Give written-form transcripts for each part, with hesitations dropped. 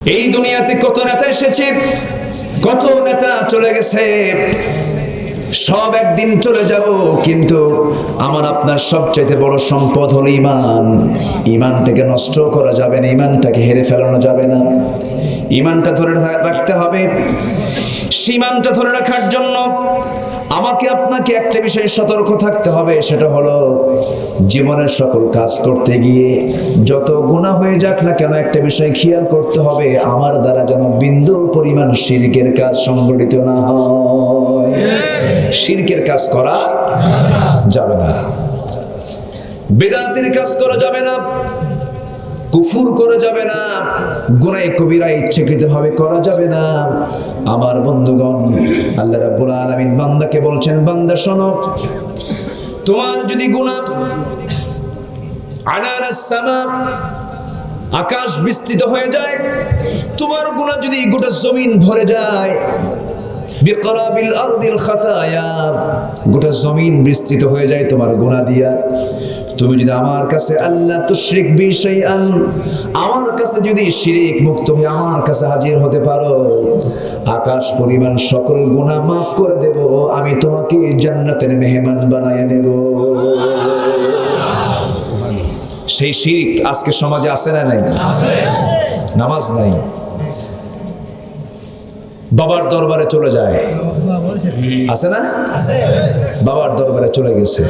এই দুনিয়াতে কত নেতা এসেছে, কত নেতা চলে গেছে, সব একদিন চলে যাব, কিন্তু আমার আপনার সবচেয়ে বড় সম্পদ হলো ঈমান। ঈমানটাকে নষ্ট করা যাবে না, ঈমানটাকে হেরে ফেলানো যাবে না, ঈমানটা ধরে রাখতে হবে। ঈমানটা ধরে রাখার জন্য আমাকে আপনাকে একটা বিষয়ে সতর্ক থাকতে হবে, সেটা হলো জীবনের সকল কাজ করতে গিয়ে যত গুনাহ হয়ে যাক না কেন একটা বিষয় খেয়াল করতে হবে, আমার দ্বারা যেন বিন্দু পরিমাণ শিরকের কাজ সংগঠিত না হয়। শিরকের কাজ করা যাবে না, বিদআতের কাজ করা যাবে না, কুফর করা যাবে না, গুনাহ কবিরা ইচ্ছাকৃতভাবে করা যাবে না। আমার বন্ধুগণ, আল্লাহ রাব্বুল আলামিন বান্দাকে বলছেন, বান্দা শোনো, তোমার যদি গুনাহ আনানাস সামা, আকাশ বিস্তৃত হয়ে যায়, তোমার গুনাহ যদি গোটা জমিন ভরে যায়, বিকরাবিল আরদিল খাতায়া, গোটা জমিন বিস্তৃত হয়ে যায় তোমার গুনাহ দিয়া, তুমি যদি আমার কাছে আল্লাহ তুশরিক বি শাইআন, আমার কাছে যদি শিরক মুক্ত হয়ে আমার কাছে হাজির হতে পারো, আকাশ পরিমাণ সকল গুনাহ মাফ করে দেব, আমি তোমাকে জান্নাতের মেহমান বানায় নেব। সেই শিরক আজকে সমাজে আছে না নাই? আছে। নামাজ নাই, বাবার দরবারে চলে যায়, আছে না? আছে। বাবার দরবারে চলে গেছে।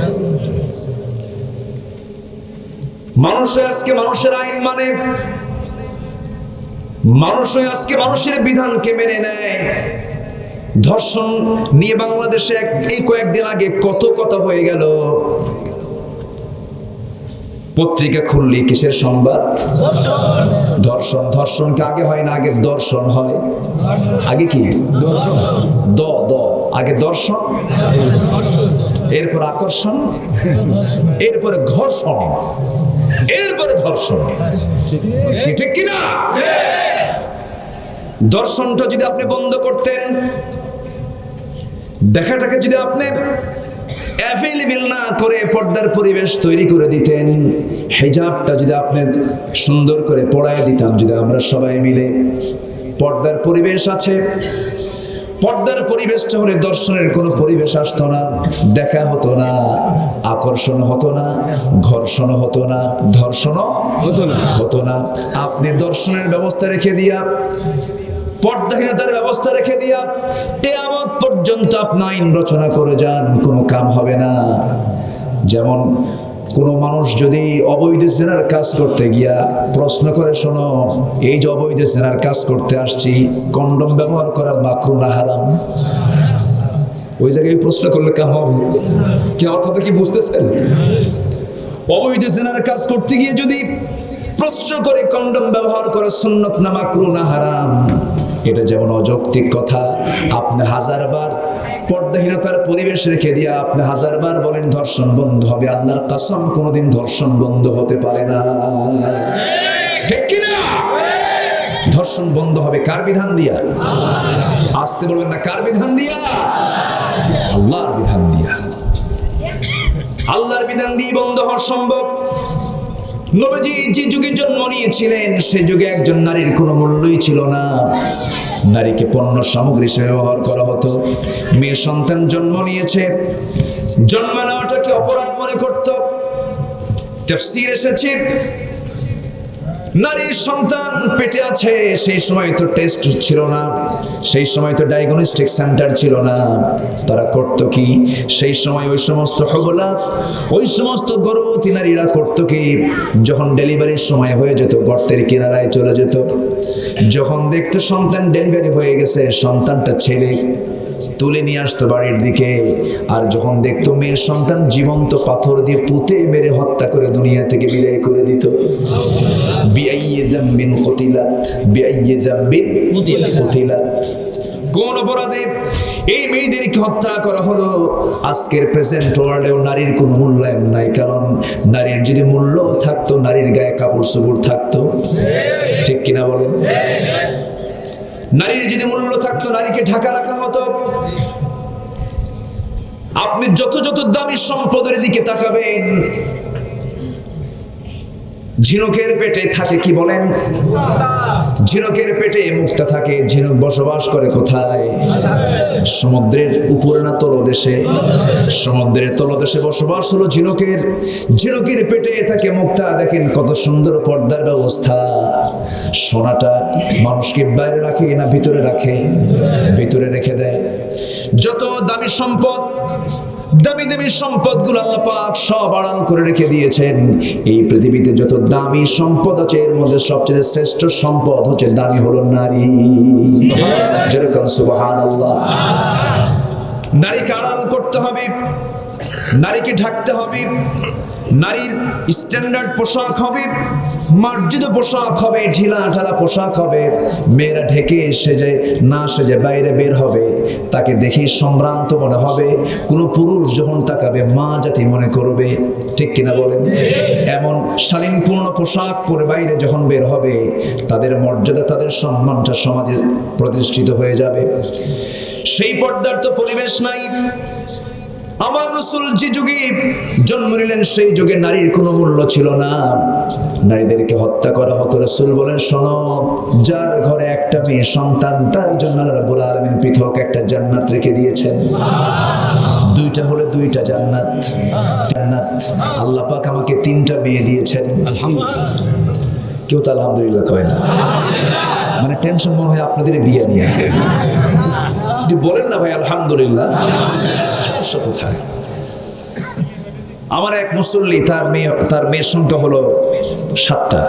মানুষ আজকে মানুষের আইন মানে, মানুষ আজকে মানুষের বিধানকে মেনে নেয়। ধর্ষণ নিয়ে বাংলাদেশে এই কয়েকদিন আগে কত কথা হয়ে গেল, পত্রিকা খুললি কিসের সংবাদ? ধর্ষণ। ধর্ষণকে আগে হয় না, আগে দর্শন হয়। আগে কি আগে দর্শন, এরপর আকর্ষণ, এরপরে ঘর্ষণ, এরপরে ধর্ষণ। ঠিক কিনা? দর্শনটা যদি আপনি বন্ধ করতেন, দেখাটাকে যদি আপনি অ্যাভেলেবল না করে পর্দার পরিবেশ তৈরি করে দিতেন, হিজাবটা যদি আপনি সুন্দর করে পড়ায় দিতাম, যদি আমরা সবাই মিলে, পর্দার পরিবেশ আছে, পর্দার পরিবেশটা হলে দর্শনের কোনো পরিবেশ আসতো না, দেখা হতো না, আকর্ষণ হতো না, ঘর্ষণ হতো না, ধর্ষণও হতো না। আপনি দর্শনের ব্যবস্থা রেখে দিয়া, পর্দাহীনতার ব্যবস্থা রেখে দিয়া কিয়ামত পর্যন্ত আপনি আইন রচনা করে যান, কোনো কাম হবে না। যেমন কোনো মানুষ যদি অবৈধ জেনার কাজ করতে গিয়া প্রশ্ন করে, শোনো, এই যে অবৈধ জেনার কাজ করতে আসছি, কন্ডম ব্যবহার করা মাকরুহ না হারাম? ওই জায়গায় প্রশ্ন করলে কাম হবে? কি আমার কথা কি বুঝতেছেন? অবৈধ জেনার কাজ করতে গিয়ে যদি প্রশ্ন করে কন্ডম ব্যবহার করা সুন্নত না মাকরুহ না হারাম, এটা যেমন অযৌক্তিক কথা। আপনি হাজারবার পর্দাহীনতার পরিবেশ রেখে দিয়া আপনি হাজারবার বলেন ধর্ষণ বন্ধ হবে, আল্লাহর কসম কোনোদিন ধর্ষণ বন্ধ হতে পারে না। ঠিক কিনা? ধর্ষণ বন্ধ হবে কার বিধান দিয়া? আসতে বলবেন না, কার বিধান দিয়া? আল্লাহর বিধান দিয়া। আল্লাহর বিধান দিয়ে বন্ধ হওয়া সম্ভব। নবীজি যে যুগে জন্ম নিয়েছিলেন, সে যুগে একজন নারীর কোনো মূল্যই ছিল না, নারীকে পণ্য সামগ্রী হিসেবে ব্যবহার করা হতো। মেয়ে সন্তান জন্ম নিয়েছে, জন্ম নেওয়াটাকে অপরাধ মনে করত। তাফসীর এসেছে, নারীর সন্তান পেটে আছে, সেই সময় তো টেস্ট ছিল না, সেই সময় তো ডায়াগনস্টিক সেন্টার ছিল না। তারা করতো কি, সেই সময় ওই সমস্ত হবলা, ওই সমস্ত গর্ভবতী নারীরা করতো কি, যখন ডেলিভারির সময় হয়ে যেত গর্তের কিনারায় চলে যেত, যখন দেখতো সন্তান ডেলিভারি হয়ে গেছে, সন্তানটা ছেলে, তুলে নিয়ে আসতো বাড়ির দিকে, আর যখন দেখতো মেয়ের সন্তান জীবন্ত পাথর দিয়ে পুঁতে মেরে হত্যা করে দুনিয়া থেকে বিদায় করে দিত। বিআইয়ি যামবিন কুতিলাত, বিআইয়ি যামবিন কুতিলাত। কোন অপরাধে এই মেয়েদেরকে হত্যা করা হলো? আজকের প্রেজেন্ট ওয়ার্ল্ডেও নারীর কোনো মূল্যায়ন নাই, কারণ নারীর যদি মূল্য থাকতো, নারীর গায়ে কাপড় চোপড় থাকতো। ঠিক কিনা বলেন? নারীর যদি মূল্য থাকতো, নারীকে ঢাকা রাখা হতো। আপনি যত যত দামি সম্পদের দিকে তাকাবেন, ঝিনুকের পেটে থাকে কি বলেন? ঝিনুকের পেটে মুক্তা থাকে। ঝিনুক বসবাস করে কোথায়? সমুদ্রের উপরে না তলদেশে? সমুদ্রের তলদেশে বসবাস হলো ঝিনুকের। ঝিনুকের পেটে থাকে মুক্তা। দেখেন কত সুন্দর পর্দার ব্যবস্থা। সোনাটা মানুষকে বাইরে রাখে না ভিতরে রাখে? ভিতরে রেখে দেয়। যত দামি সম্পদ, দামি দামি সম্পদগুলো আল্লাহ পাক সব আড়াল করে রেখে দিয়েছেন। এই পৃথিবীতে যত দামি সম্পদ আছে এর মধ্যে সবচেয়ে শ্রেষ্ঠ সম্পদ হচ্ছে দামি হলো নারী। যেরকম সুবহানাল্লাহ। নারীকে আড়াল করতে হবে, নারীকে ঢাকতে হবে। নারীর স্ট্যান্ডার্ড পোশাক হবে, মার্জিত পোশাক হবে, ঢিলা ঢালা পোশাক হবে। মেয়েরা ঢেকে সেজে না সেজে বাইরে বের হবে, তাকে দেখে সম্ভ্রান্ত মনে হবে। কোনো পুরুষ যখন তাকাবে মা জাতি মনে করবে, ঠিক কিনা বলেন? এমন শালীনপূর্ণ পোশাক পরে বাইরে যখন বের হবে, তাদের মর্যাদা, তাদের সম্মানটা সমাজে প্রতিষ্ঠিত হয়ে যাবে। সেই পর্দার তো পরিবেশ নাই। আমার রাসূল যে যুগে জন্ম নিলেন সেই যুগে নারীর কোনো মূল্য ছিল না, নারীদেরকে হত্যা করা হতো। রাসূল বলেন, শোনো, যার ঘরে একটা মেয়ে সন্তান তার জন্য আল্লাহ রাব্বুল আলামিন পৃথক একটা জান্নাত রেখে দিয়েছেন। দুইটা হলে দুইটা জান্নাত। জান্নাত আল্লাহ পাক আমাকে 3টা মেয়ে দিয়েছেন। আলহামদুলিল্লাহ। কেউ তো আলহামদুলিল্লাহ কয় না, মানে টেনশন মনে হয় আপনাদের বিয়ে নিয়ে। বলেন না ভাই আলহামদুলিল্লাহ। সমস্যা কোথায়? আমার এক মুসল্লি, তার মেয়ের সংখ্যা হলো 7টা।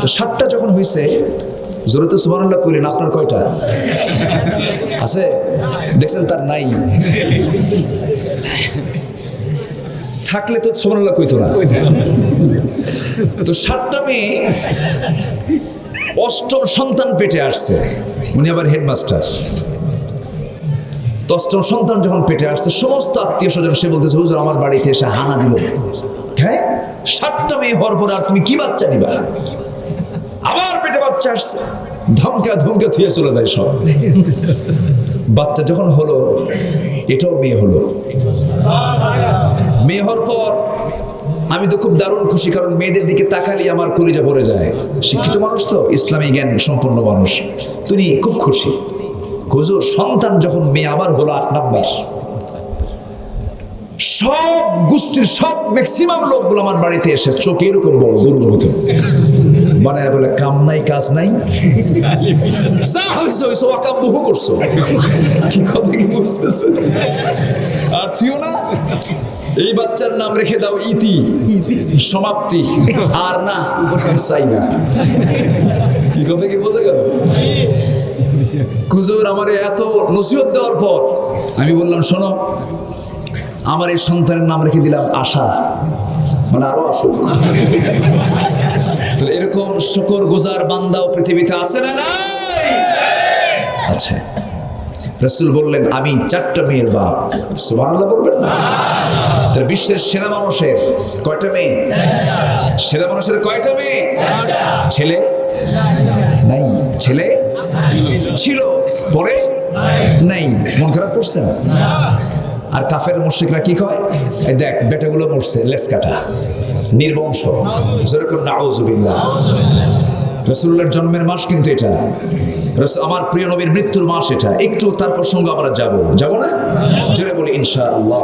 তো 7টা যখন হয়েছে, জোরে তো সুবহানাল্লাহ কইলেন। আপনার কয়টা আছে? দেখছেন তার নাই। থাকলে তো সুবহানাল্লাহ কইতো না। তো 7টা মেয়ে, 8ম সন্তান পেটে আসছে। উনি আবার হেডমাস্টার। 8ম সন্তান যখন পেটে আসছে, সমস্ত আত্মীয় স্বজন সে বলতেছে, হুজুর আমার বাড়িতে এসে হানা দিল। হ্যাঁ, 7টা মেয়ে হওয়ার পর আর তুমি কি বাচ্চা নিবা? আবার পেটে বাচ্চা আসছে। ধমকা ধমকা থুয়ে চলে যায় সব। বাচ্চা যখন হলো, এটাও মেয়ে হলো। মেয়ে হওয়ার পর আমি তো খুব দারুণ খুশি, কারণ মেয়েদের দিকে তাকালে আমার কলিজা ভরে যায়। শিক্ষিত মানুষ তো, ইসলামী জ্ঞান সম্পন্ন মানুষ, তিনি খুব খুশি। হুজুর সন্তান যখন মেয়ে আবার হলো 8 নাম্বার, সব গোষ্ঠীর সব ম্যাক্সিমাম লোকগুলো আমার বাড়িতে এসে চোখে এরকম বড় গরুর মতো বানায় বলে, কাম নাই কাজ নাই, যা হয়েছে হয়েছে, ওয়াকাম বহু করছো। কি কথা কি বুঝতেছে? আর তুইও না, এই বাচ্চার নাম রেখে দাও ইতি, সমাপ্তি। আর না চাই না। কি কথা কি বোঝা গেল? হুজুর আমার এত নসিহত দেওয়ার পর আমি বললাম, শোনো, আমার এই সন্তানের নাম রেখে দিলাম আশা, মানে আরো আসুক। তো এরকম শুকর গুজার বান্দাও পৃথিবীতে আছে না নাই? আচ্ছা, রাসূল বললেন, আমি 4টা মেয়ের বাপ। সুবহানাল্লাহ বলবেন না? তার বিশ্বের সেরা মানুষের কয়টা মেয়ে? সেরা মানুষের কয়টা মেয়ে? ছেলে নাই। ছেলে ছিল, পরে নাই। মন খারাপ করছেন? আর কাফের মুশরিকরা কি কয়? এই দেখ বেটাগুলো মরছে, লেস কাটা, নির্বংশ। যেরকম নাউযুবিল্লাহ। রাসূলুল্লাহর জন্মের মাস কিন্তু এটা, আমার প্রিয় নবীর মৃত্যুর মাস এটা। একটু তার প্রসঙ্গ আমরা যাব না? জোরে বলি ইনশাআল্লাহ।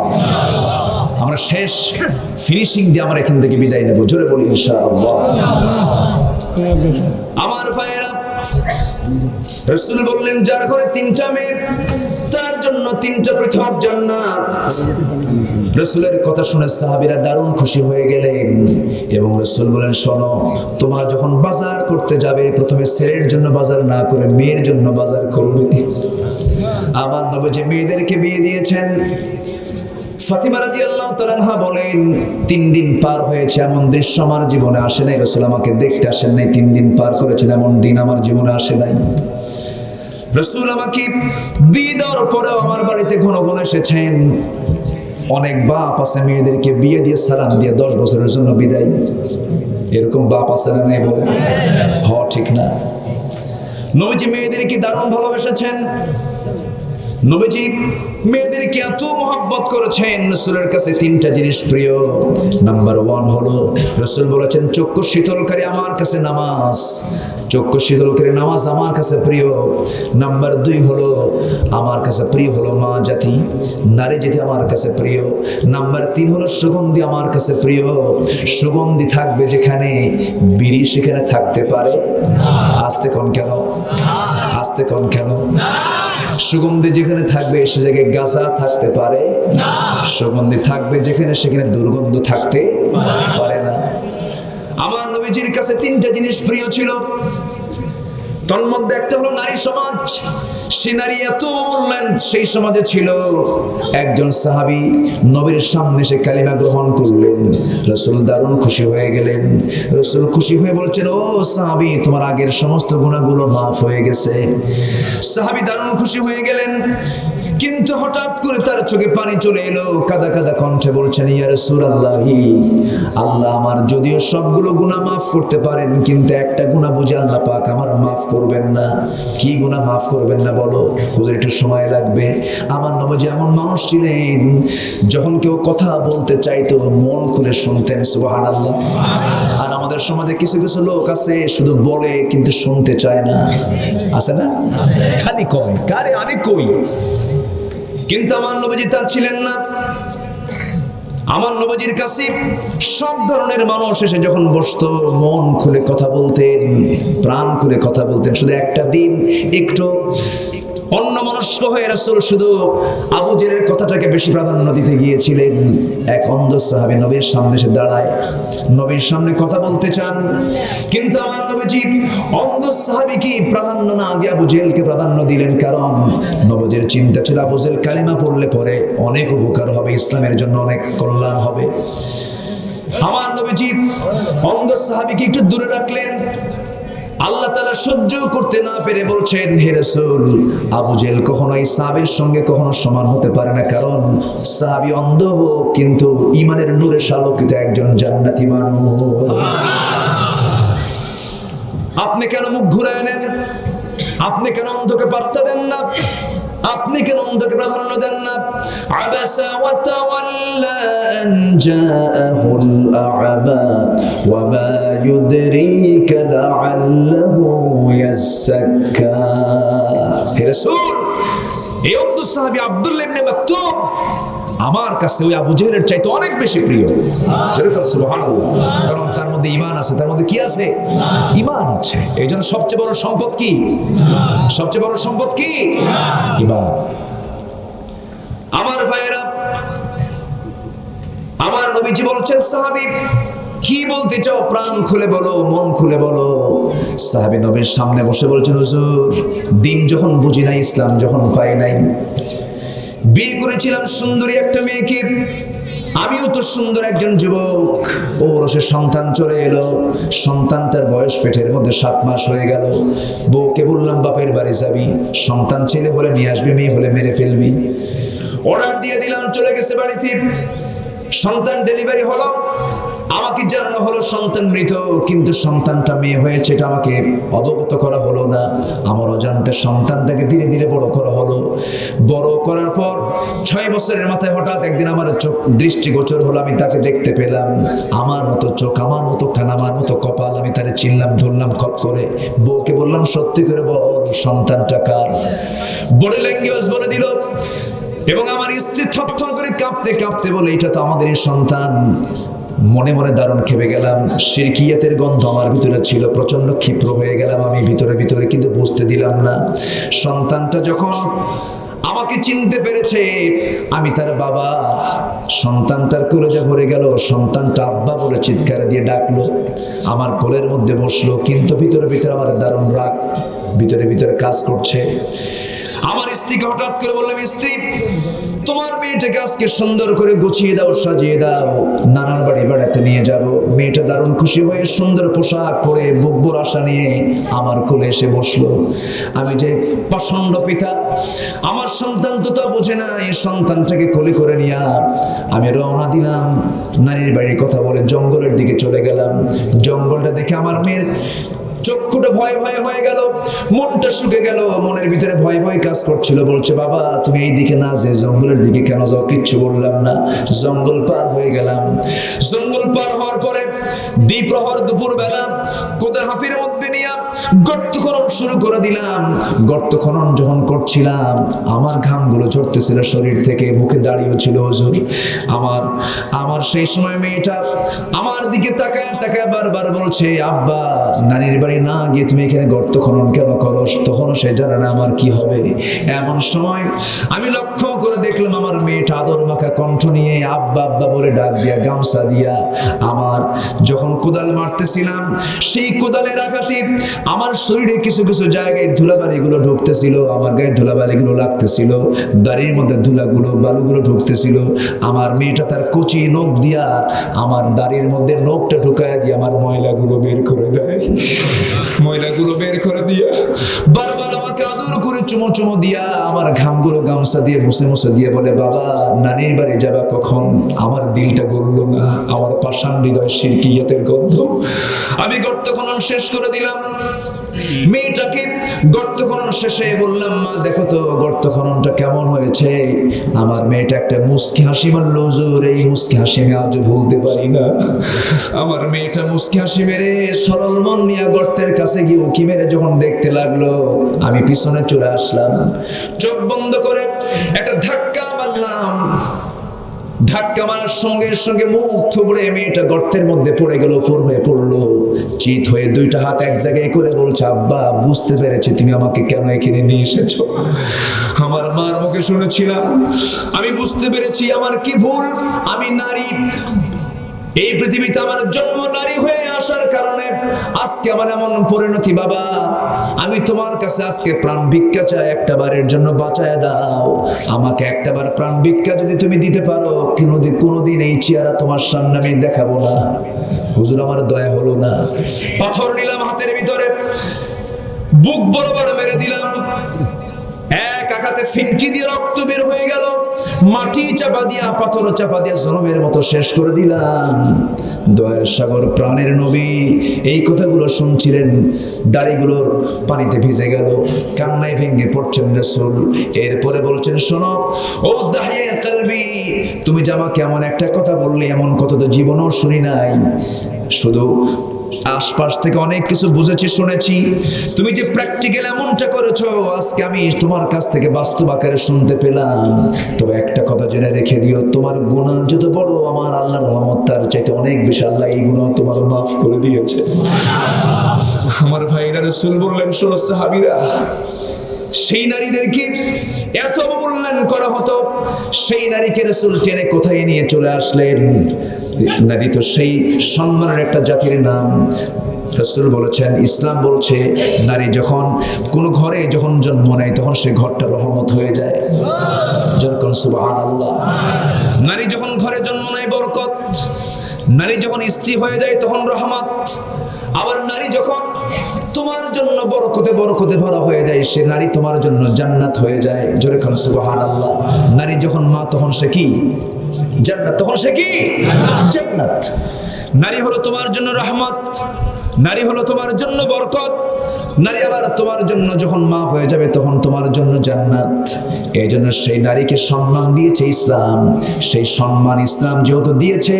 আমরা শেষ ফিনিশিং দিয়ে আমরা এখান থেকে বিদায় নেব। জোরে বলি ইনশাআল্লাহ। আমার ভাইয়েরা, রাসূল বললেন, যার ঘরে 3টা মেয়ে তার জন্য 3টা পৃথক জান্নাত। রাসূলের কথা শুনে সাহাবীরা দারুণ খুশি হয়ে গেলেন এবং রাসূল বলেন, শোনো, তোমরা যখন বাজার করতে যাবে প্রথমে ছেলের জন্য বাজার না করে মেয়ের জন্য বাজার করবে। আমার নবী যে মেয়েদেরকে বিয়ে দিয়েছেন, ফাতিমা রাদিয়াল্লাহু তাআলা আনহা বলেন, 3 দিন পার হয়েছে, এমন দৃশ্য আমার জীবনে আসে নাই। রাসূল আমাকে দেখতে আসেন নাই, 3 দিন পার করেছেন, এমন দিন আমার জীবনে আসে নাই। রাসূল আমাকে বিয়ে দেওয়ার পরেও আমার বাড়িতে ঘন ঘন এসেছেন। অনেক বাপ আছে মেয়েদেরকে বিয়ে দিয়ে সালাম দিয়ে 10 বছরের জন্য বিদায়। এরকম বাপ আছে না নাই বলে? ঠিক না? নবীজি মেয়েদেরকে দারুণ ভালোবেসেছেন। নবীজি মেয়েদেরকে এত মহব্বত করেছেন, রাসূলের কাছে তিনটা জিনিস প্রিয়। নাম্বার 1 হলো রাসূল বলেছেন চক্ষু শীতলকারী আমার কাছে নামাজ, চক্ষু শীতলকারী নামাজ আমার কাছে প্রিয়। নাম্বার 2 হলো আমার কাছে প্রিয় হলো মা জাতি, নারী জাতি আমার কাছে প্রিয়। নাম্বার 3 হলো সুগন্ধি আমার কাছে প্রিয়। সুগন্ধি থাকবে যেখানে, বিড়ি সেখানে থাকতে পারে? আস্তে কোন কেন, আস্তে কোন কেন? সুগন্ধি যেখানে থাকবে সে জায়গায় গাঁজা থাকতে পারে না। সুগন্ধি থাকবে যেখানে, সেখানে দুর্গন্ধ থাকতে পারে না। আমার নবীজির কাছে তিনটা জিনিস প্রিয় ছিল, তার মধ্যে একটা হলো নারী সমাজ। সে নারী এত মূল্যায়ন সেই সমাজে ছিল। একজন সাহাবী নবীর সামনে সে কালিমা গ্রহণ করলেন, রাসূল দারুণ খুশি হয়ে গেলেন। রাসূল খুশি হয়ে বলছেন, ও সাহাবী তোমার আগের সমস্ত গুনাহগুলো মাফ হয়ে গেছে। সাহাবী দারুণ খুশি হয়ে গেলেন, কিন্তু হঠাৎ করে তার চোখে পানি চলে এলো, কাদা কাদা কণ্ঠে বলছেন, ইয়া রাসূলুল্লাহি, আল্লাহ আমার যদিও সবগুলো গুনাহ মাফ করতে পারেন, কিন্তু একটা গুনাহ বুঝে আল্লাহ পাক আমার মাফ করবেন না। কি গুনাহ মাফ করবেন না বলো? হুজুর একটু সময় লাগবে। আমার নবীজি এমন মানুষ ছিলেন, যখন কেউ কথা বলতে চাইতো মন খুলে শুনতেন, সুবহানাল্লাহ। আর আমাদের সমাজে কিছু কিছু লোক আছে শুধু বলে কিন্তু শুনতে চায় না, আছে না? খালি কয়, কারে আমি কই। কিন্তু আমার নবীজি তা ছিলেন না। আমার নবীজির কাছে সব ধরনের মানুষ এসে যখন বসতো, মন খুলে কথা বলতেন, প্রাণ খুলে কথা বলতেন। শুধু একটা দিন একটু অন্য মনস্ক হয়ে রাসূল শুধু আবু জেহেলের কথাটাকে বেশি প্রাধান্য দিতে গিয়েছিলেন। এক অন্ধ সাহাবী নবীর সামনে এসে দাঁড়ায়, নবীর সামনে কথা বলতে চান, কিন্তু আমার নবীজি অন্ধ সাহাবীকে প্রাধান্য না দিয়ে আবু জেহেলকে প্রাধান্য দিলেন। কারণ নবীজির চিন্তা ছিল আবু জেহেল কালিমা পড়লে পরে অনেক উপকার হবে, ইসলামের জন্য অনেক কল্যাণ হবে। আমার নবীজি অন্ধ সাহাবীকে একটু দূরে রাখলেন। আল্লাহ তাআলা সহ্য করতে না পেরে বলছেন, হে রাসূল, আবু জেহেল কখনো এই সাহাবীর সঙ্গে কখনো সমান হতে পারে না। কারণ সাহাবী অন্ধ হোক, কিন্তু ঈমানের নূরে আলোকিত একজন জান্নাতি মানুষ। আপনি কেন মুখ ঘুরায় নেন? আপনি কেন অন্ধকে পাত্তা দেন না? আপনি কেন অন্ধকে প্রাধান্য দেন না? আবাসা ওয়া তাওয়াল্লা আন জাআহুল আ'মা ওয়া মা ইউদরিকা লাআল্লাহু ইয়াযাক্কা। হে রাসূল, এই অন্ধ সাহাবী আব্দুল্লাহ ইবনে মাকতুম আমার কাছে ওই আবু জেহেলের চাইতে অনেক বেশি প্রিয়। সুবহানাল্লাহ। কারণ তার মধ্যে ঈমান আছে। তার মধ্যে কি আছে? ঈমান আছে। এই জন্য সবচেয়ে বড় সম্পদ কি? সবচেয়ে বড় সম্পদ কি? ঈমান। আমার ভাইয়েরা, আমার নবীজি বলছেন, সাহাবী কি বলতে চাও? প্রাণ খুলে বলো, মন খুলে বলো। সাহাবী নবীর সামনে বসে বলছেন, হুজুর, দিন যখন বুঝি নাই, ইসলাম যখন পাই নাই, বিয়ে করেছিলাম সুন্দরী একটা মেয়েকে, আমিও তো সুন্দর একজন যুবক। ওর সে সন্তান চলে এলো, সন্তানটার বয়স পেটের মধ্যে 7 মাস হয়ে গেল। বউকে বললাম বাপের বাড়ি যাবি, সন্তান ছেলে হলে নিয়ে আসবি, মেয়ে হলে মেরে ফেলবি। অর্ডার দিয়ে দিলাম, চলে গেছে বাড়িতে। সন্তান ডেলিভারি হলো, আমাকে জানানো হলো সন্তান মৃত, কিন্তু সন্তানটা মেয়ে হয়েছে এটা আমাকে অবগত করা হলো না। আমার অজান্তে সন্তানটাকে ধীরে ধীরে বড় করা হলো। বড় করার পর 6 বছরের মাথায় হঠাৎ একদিন আমার চোখ দৃষ্টিগোচর হলো, আমি তাকে দেখতে পেলাম। আমার মতো চোখ, আমার মতো কান, আমার মতো কপাল। আমি তারে চিনলাম, ধরলাম খপ করে। বউকে বললাম, সত্যি করে বল সন্তানটা কার? বডি ল্যাঙ্গুয়েজ বলে দিল, এবং আমার স্ত্রী থরথর করে কাঁপতে কাঁপতে বলে, এটা তো আমাদেরই সন্তান। মনে মনে দারুণ খেপে গেলাম। শিরকিয়াতের গন্ধ আমার ভিতরে ছিল, প্রচন্ড ক্ষিপ্র হয়ে গেলাম আমি ভিতরে ভিতরে, কিন্তু বুঝতে দিলাম না। সন্তানটা যখন আমাকে চিনতে পেরেছে, আমি তার বাবা। সন্তানটার কলেজা ভরে গেল, সন্তানটা আব্বা বলে চিৎকার দিয়ে ডাকলো, আমার কোলের মধ্যে বসলো। কিন্তু ভিতরে ভিতরে আমার দারুণ রাগ ভিতরে ভিতরে কাজ করছে। আমার স্ত্রীকে হঠাৎ করে বললাম, স্ত্রী, তোমার মেয়েটাকে আজকে সুন্দর করে গুছিয়ে দাও, সাজিয়ে দাও, নানার বাড়ি বেড়াতে নিয়ে যাব। মেয়েটা দারুণ খুশি হয়ে সুন্দর পোশাক পরে বুকভর আশা নিয়ে আমার কোলে এসে বসলো। আমি যে প্রচণ্ড পিতা, আমার সন্তান তো তা বোঝে না, এই সন্তানটাকে কোলে করে নিয়ে আমি রওনা দিলাম নানির বাড়ির কথা বলে জঙ্গলের দিকে চলে গেলাম। জঙ্গলটা দেখে আমার মেয়ের চক্ষুটা ভয় ভয় হয়ে গেল, মনটা শুকে গেল, মনের ভিতরে ভয় ভয় কাজ করছিল। বলছে, বাবা তুমি এই দিকে না যে জঙ্গলের দিকে কেন যাও? কিচ্ছু বললাম না, জঙ্গল পার হয়ে গেলাম। জঙ্গল পার হওয়ার পরে দ্বিপ্রহর দুপুর বেলা কোদাল হাতের মধ্যে নিয়ে গর্ত খনন শুরু করে দিলাম। গর্ত খনন যখন করছিলাম আমার ঘামগুলো ঝরতেছিল শরীর থেকে, মুখে দাঁড়িয়েও ছিল হুজুর। আমার সেই সময় মেয়েটা আমার দিকে তাকায় তাকায় বারবার বলছে, আব্বা নানির বাড়ি না গিয়ে তুমি এখানে গর্ত খনন কেন করো? তখনও সে জানে না আমার কি হবে। এমন সময় আমি লক্ষ্য করে দেখলাম আমার মেয়েটা আদর মাখা কণ্ঠ নিয়ে আব্বা আব্বা বলে ডাক দিয়া গামছা দিয়া আমার যখন কোদাল মারতেছিলাম সেই কোদালের আঘাতে আমার শরীরে কিছু কিছু জায়গায় ধুলাবালিগুলো ঢুকতেছিল, আমার গায়ে ধুলাবালিগুলো লাগতেছিল, দাড়ির মধ্যে ধুলাগুলো বালুগুলো ঢুকতেছিল। আমার মেয়েটা তার কচি নখ দিয়া আমার দাড়ির মধ্যে নখটা ঢুকায় দিয়ে আমার ময়লাগুলো বের করে দেয়। ময়লাগুলো বের করে দিয়া বারবার আমাকে আদর করে চুমো চুমো দিয়া আমার ঘামগুলো গামছা দিয়ে মুছে মুছে দিয়ে বলে, বাবা নানির বাড়ি যাবা কখন? আমার দিলটা গললো না, আমার পাষাণ হৃদয় শিরকিয়াতের গন্ধ। আমি গর্ত খনন শেষ করে দিলাম। মেয়েটাকে গর্ত খনন শেষে বললাম, মা দেখো তো গর্ত খননটা কেমন হয়েছে? আমার মেয়েটা একটা মুস্কি হাসি মারল। হুজুর এই মুস্কি হাসি আমি আজও ভুলতে পারি না। আমার মেয়েটা মুস্কি হাসি মেরে সরল মন নিয়ে গর্তের কাছে গিয়ে উকি মেরে যখন দেখতে লাগলো, আমি পিছনে চলে আসলাম, চোখ বন্ধ করে একটা ধাক্কা মারলাম। ধাক্কা মারার সঙ্গে সঙ্গে মুখ থুবড়ে মেয়েটা গর্তের মধ্যে পড়ে গেল, উপর হয়ে পড়লো। চিত হয়ে দুইটা হাত এক জায়গায় করে বলছে, আব্বা বুঝতে পেরেছি তুমি আমাকে কেন এখানে নিয়ে এসেছো। আমার মার মুখে শুনেছিলাম, আমি বুঝতে পেরেছি আমার কি ভুল। আমি নারী, এই পৃথিবীতে আমার জন্ম নারী হয়ে আসার কারণে আজকে আমার এমন পরিণতি। বাবা আমি তোমার কাছে আজকে প্রাণ ভিক্ষা চাই, একটা বারের জন্য বাঁচায় দাও আমাকে। একটা বার প্রাণ ভিক্ষা যদি তুমি দিতে পারো, কোনোদিন এই চেহারা তোমার সামনে আমি দেখাবো না। হুজুর আমার দয়া হলো না, পাথর নিলাম হাতের ভিতরে, বুক বরাবর মেরে দিলাম, এক আঘাতে ফিনকি দিয়ে রক্ত বের হয়ে গেল। মাটি চাপা দিয়া পাথর চাপা দিয়া জনমের মতো শেষ করে দিলাম। দয়ার সাগর প্রাণের নবী এই কথাগুলো শুনছিলেন, দাড়িগুলোর পানিতে ভিজে গেল, কান্নায় ভেঙে পড়ছেন রাসূল। এরপরে বলছেন, শোনো ও দাহিয়ে কলবি, তুমি যে আমাকে এমন একটা কথা বললে, এমন কথা তো জীবনেও শুনি নাই। শুধু আশপাশ থেকে অনেক কিছু বুঝেছি শুনেছি, তুমি যে প্র্যাকটিক্যাল এমনটা করেছো আজকে আমি তোমার কাছ থেকে বাস্তব আকারে শুনতে পেলাম। তবে একটা কথা জেনে রেখে দিও, তোমার গুনাহ যত বড় আমার আল্লাহর রহমত তার চাইতে অনেক বেশি, আল্লাহ এই গুনাহ তোমার মাফ করে দিয়েছে। আমার ভাইরা, রাসূল বললেন, শোনো সাহাবীরা, সেই নারীদেরকে এত অবমূল্যায়ন করা হতো, সেই নারীকে রাসূল টেনে কোথায় নিয়ে চলে আসলেন। নারী তো সেই সম্মানের একটা জাতির নাম। রাসূল বলেছেন, ইসলাম বলছে নারী যখন কোনো ঘরে যখন জন্ম নেয় তখন সে ঘরটা রহমত হয়ে যায়। যখন সুবহানাল্লাহ, নারী যখন ঘরে জন্ম নেয় বরকত, নারী যখন স্ত্রী হয়ে যায় তখন রহমত। আবার নারী যখন তোমার জন্য বরকতে বরকতে ভরা হয়ে যায়, সে নারী তোমার জন্য জান্নাত হয়ে যায়। জোরে কোন সুবহানাল্লাহ। নারী যখন মা তখন সে কি? জান্নাত। তখন সে কি? জান্নাত। নারী হলো তোমার জন্য রহমত, নারী হলো তোমার জন্য বরকত। নারী আবার তোমার জন্য যখন মা হয়ে যাবে তখন তোমার জন্য জান্নাত। এই জন্য সেই নারীকে সম্মান দিয়েছে ইসলাম। সেই সম্মান ইসলাম যেহেতু দিয়েছে,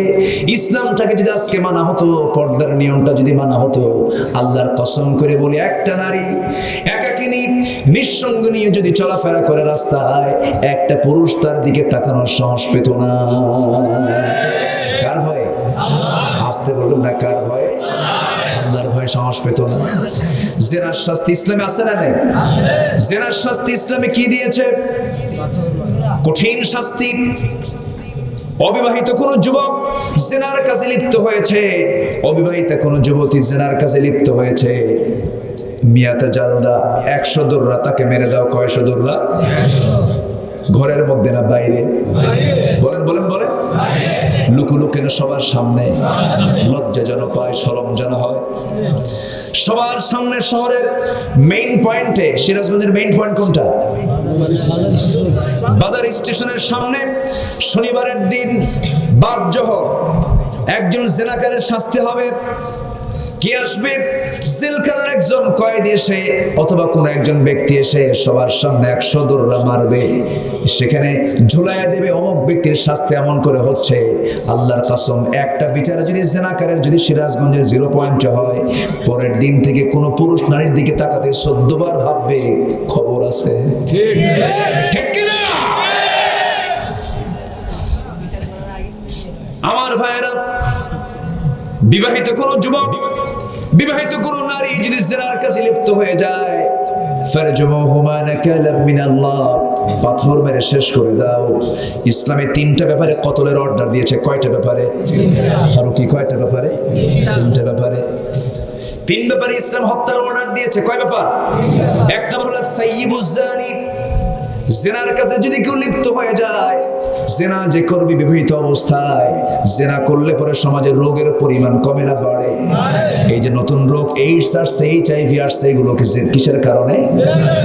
ইসলামটাকে যদি আজকে মানা হতো, পর্দার নিয়মটা যদি মানা হতো, আল্লাহর কসম করে বলি, একটা নারী একাকিনী নিঃসঙ্গ নিয়ে যদি চলাফেরা করে রাস্তায়, একটা পুরুষ তার দিকে তাকানোর সাহস পেত না। কার ভয়ে? আসতে বলুন না, কার ভয়ে? আল্লাহর ভয়ে সাহস পেত না। জেনার শাস্তি ইসলামে আছে না নেই? জেনার শাস্তি ইসলামে কি দিয়েছে? কঠিন শাস্তি। অবিবাহিত কোন যুবক জেনার কাজে লিপ্ত হয়েছে, অবিবাহিত কোন যুবতী জেনার কাজে লিপ্ত হয়েছে, মিয়াতে জালদা 100 দৌড়া তাকে মেরে দাও। কয়শো দৌড়া? ঘরের মধ্যে না বাইরে? বলেন বলেন বলেন। লুকু লুকেন সবার সামনে, লজ্জা যেন পায়, শরম যেন হয়। সবার সামনে শহরের মেইন পয়েন্টে, সিরাজগঞ্জের মেইন পয়েন্ট কোনটা? বাজার স্টেশনের সামনে শনিবারের দিন বাদজোহর একজন জেনাকারের শাস্তি হবে। কি আসবে? জেলখানার একজন কয়েদি এসে অথবা কোন একজন ব্যক্তি এসে সবার সামনে 100 দৌড়া মারবে, সেখানে ঝুলাইয়া দেবে অমুক ব্যক্তির শাস্তি এমন করে হচ্ছে। আল্লাহর কসম, একটা বিচারে যদি জেনাকারের যদি সিরাজগঞ্জের 0 পয়েন্টে হয়, পরের দিন থেকে কোনো পুরুষ নারীর দিকে তাকাতে 14 বার ভাববে। খবর আছে ঠিক কিনা? আমার ভাইয়েরা, বিবাহিত কোন যুবক, বিবাহিত কোন নারী যদি জিনার কাজে লিপ্ত হয়ে যায়, ফারজুমুহুমা নাকালাম মিনাল্লাহ, পাথর মেরে শেষ করে দাও। ইসলামে 3টা ব্যাপারে কতলের অর্ডার দিয়েছে। কয়টা ব্যাপারে? ফারুকি, কয়টা ব্যাপারে? 3টা ব্যাপারে। 3 ব্যাপারে ইসলাম হত্যার অর্ডার দিয়েছে। কয় ব্যাপার? এক নম্বর হলো সাইয়্যিবুজ জানি, জেনার কাছে যদি কেউ লিপ্ত হয়ে যায়, জেনা যে করবে বিবাহিত অবস্থায়, জেনা করলে পরে সমাজের রোগের পরিমাণ কমে না বাড়ে? এই যে নতুন রোগ এইডস আসছে, HIV আসছে, এগুলো কিসের কারণে?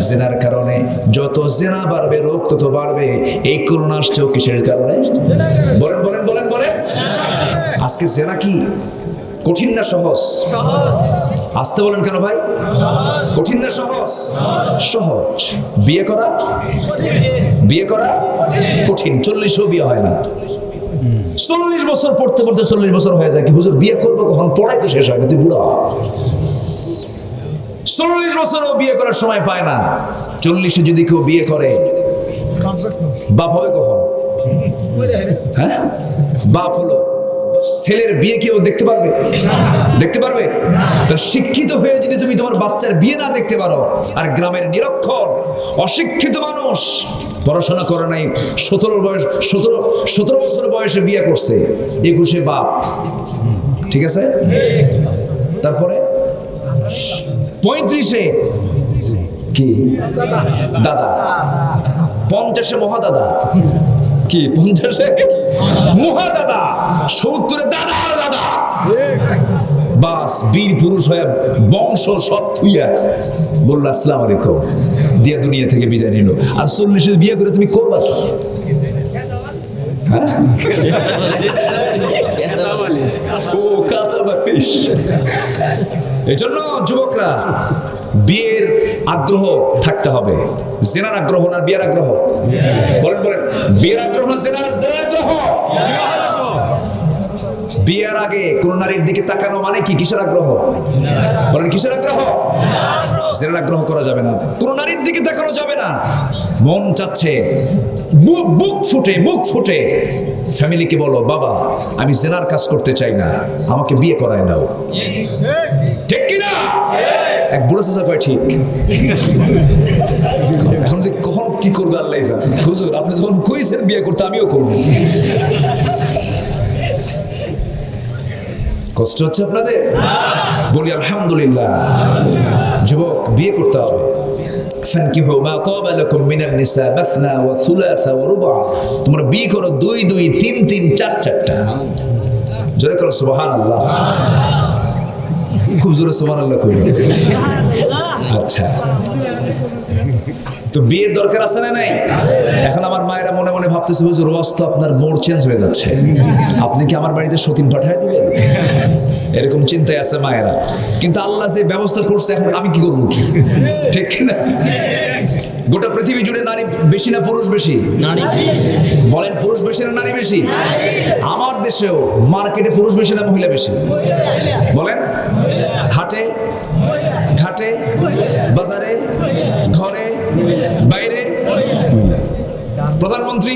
জেনার কারণে। যত জেনা বাড়বে রোগ তত বাড়বে। এই করোনা আসছেও কিসের কারণে? বলেন বলেন বলেন বলেন। আজকে জেনা কি কঠিন না সহজ? আসতে বলেন কেন ভাই? কঠিন না সহজ? সহজ। বিয়ে করা কঠিন। 40ও বিয়ে হয় না। 40 বছর পড়তে পড়তে 40 বছর হয়ে যায়। কি হুজুর বিয়ে করবো কখন? পড়াই তো শেষ হয় না, তুই বুড়া। 40 বছরও বিয়ে করার সময় পায় না। 40-এ যদি কেউ বিয়ে করে, বাপ হবে কখন? হ্যাঁ, বাপ হলো। ছেলের বিয়ে কেউ দেখতে পারবে? দেখতে পারবে? তার শিক্ষিত হয়ে যদি তুমি তোমার বাচ্চার বিয়ে না দেখতে পারো, আর গ্রামের নিরক্ষর অশিক্ষিত মানুষ পড়াশোনা করে নাই, 17 বছর বয়সে বিয়ে করছে, 21-এ বাপ, ঠিক আছে? তারপরে 35-এ কি দাদা, 50-এ মহাদাদা, কি 50-এ মহাদাদা, 70-এ দাদার দাদা। বাস বীর পুরুষ হয়ে বংশ সব থুইয়া বললো আসসালামু আলাইকুম দিয়ে দুনিয়া থেকে বিদায় নিল। আর 40-এ বিয়ে করে তুমি করবা কি? হ্যাঁ, ও কাঁথা বালিশ। এই জন্য যুবকরা, বিয়ের আগ্রহ থাকতে হবে। জেনার আগ্রহ না বিয়ের আগ্রহ? বলেন বলেন। বিয়ের আগ্রহ না জেনার আগ্রহ? বিয়ের আগে কোন নারীর দিকে তাকানো মানে কি? কিসের আগ্রহ? বলেন কিসের আগ্রহ? জেনার আগ্রহ করা যাবে না, কোন নারীর দিকে তাকানো যাবে না। মন চাচ্ছে মুখ ফুটে ফ্যামিলিকে বলো, বাবা আমি জেনার কাজ করতে চাই না, আমাকে বিয়ে করায় দাও। ঠিক কিনা? এক বুড়ো চাচা কয় ঠিক। এখন যে কখন কি করবে আল্লাহ জানে। হুজুর আপনি যখন কইছেন বিয়ে করতে, আমিও করব। কষ্ট হচ্ছে আপনাদের? বলি আলহামদুলিল্লাহ। যুবক, বিয়ে করতে হবে। ফানকিহু মা তাবা লাকুম মিনান নিসা মাসনা ওয়া সুলাসা ওয়া রুবা। তোমরা বিয়ে করো 2 2, 3 3, 4 4টা। জোরে করো সুবহানাল্লাহ। খুব জোরে সুবহানাল্লাহ কইলো। আচ্ছা, তো বিয়ের দরকার আছে না নাই? এখন আমার মায়েরা মনে মনে ভাবতেছে, হুজুর ওয়াজ তো আপনার মোড় চেঞ্জ হয়ে যাচ্ছে, আপনি কি আমার বাড়িতে সতীন পাঠায় দিবেন? এরকম চিন্তায় আছে মায়েরা। কিন্তু আল্লাহ যে ব্যবস্থা করছে, এখন আমি কি করবো? কি ঠিক না? গোটা পৃথিবী জুড়ে নারী বেশি না পুরুষ বেশি? বলেন পুরুষ বেশি না নারী বেশি? আমার দেশেও মার্কেটে পুরুষ বেশি না মহিলা বেশি? বলেন। হাটে ঘাটে বাজারে ঘরে বাইরে প্রধানমন্ত্রী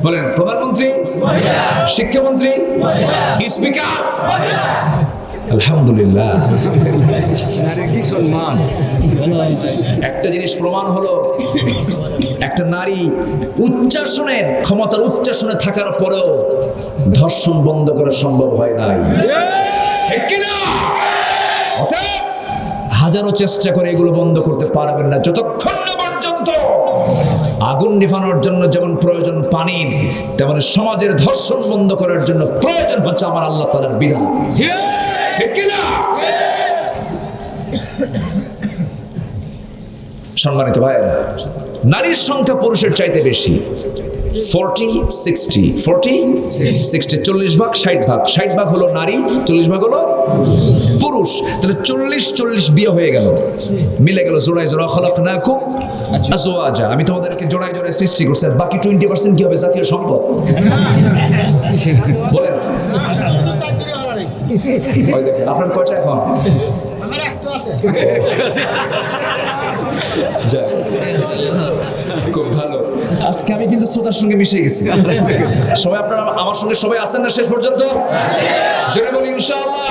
বলেন, প্রধানমন্ত্রী, শিক্ষামন্ত্রী, স্পিকার। আলহামদুলিল্লাহ। একটা জিনিস প্রমাণ হলো, একটা নারী উচ্চাসনের ক্ষমতার উচ্চাসনে থাকার পরেও ধর্ষণ বন্ধ করা সম্ভব হয় নাই। হাজারো চেষ্টা করে এগুলো বন্ধ করতে পারবেন না যতক্ষণ না পর্যন্ত আগুন নিভানোর জন্য যেমন প্রয়োজন পানির, তেমন সমাজের ধর্ষণ বন্ধ করার জন্য প্রয়োজন হচ্ছে আমার আল্লাহ তাআলার বিধান। ঠিক কি না? সম্মানিত ভাইয়েরা, নারীর সংখ্যা পুরুষের চাইতে বেশি। 40-60 40-60 40 ভাগ 60 ভাগ, 60 ভাগ হলো নারী, 40 ভাগ হলো পুরুষ। তাহলে 40-40 বিয়ে হয়ে গেল, মিলে গেল জোড়ায় জোড়া। খালাকনাকুম আজওয়াজা, আমি তোমাদেরকে জোড়ায় জোড়ায় সৃষ্টি করছি। আর বাকি 20% কি হবে? জাতীয় সম্পদ। বলেন ওই দেখেন আপনার কয়টা এখন? খুব ভালো, আজকে আমি কিন্তু শ্রোতার সঙ্গে মিশে গেছি। সবাই আপনারা আমার সঙ্গে সবাই আছেন না শেষ পর্যন্ত? জোরে বলি ইনশাআল্লাহ।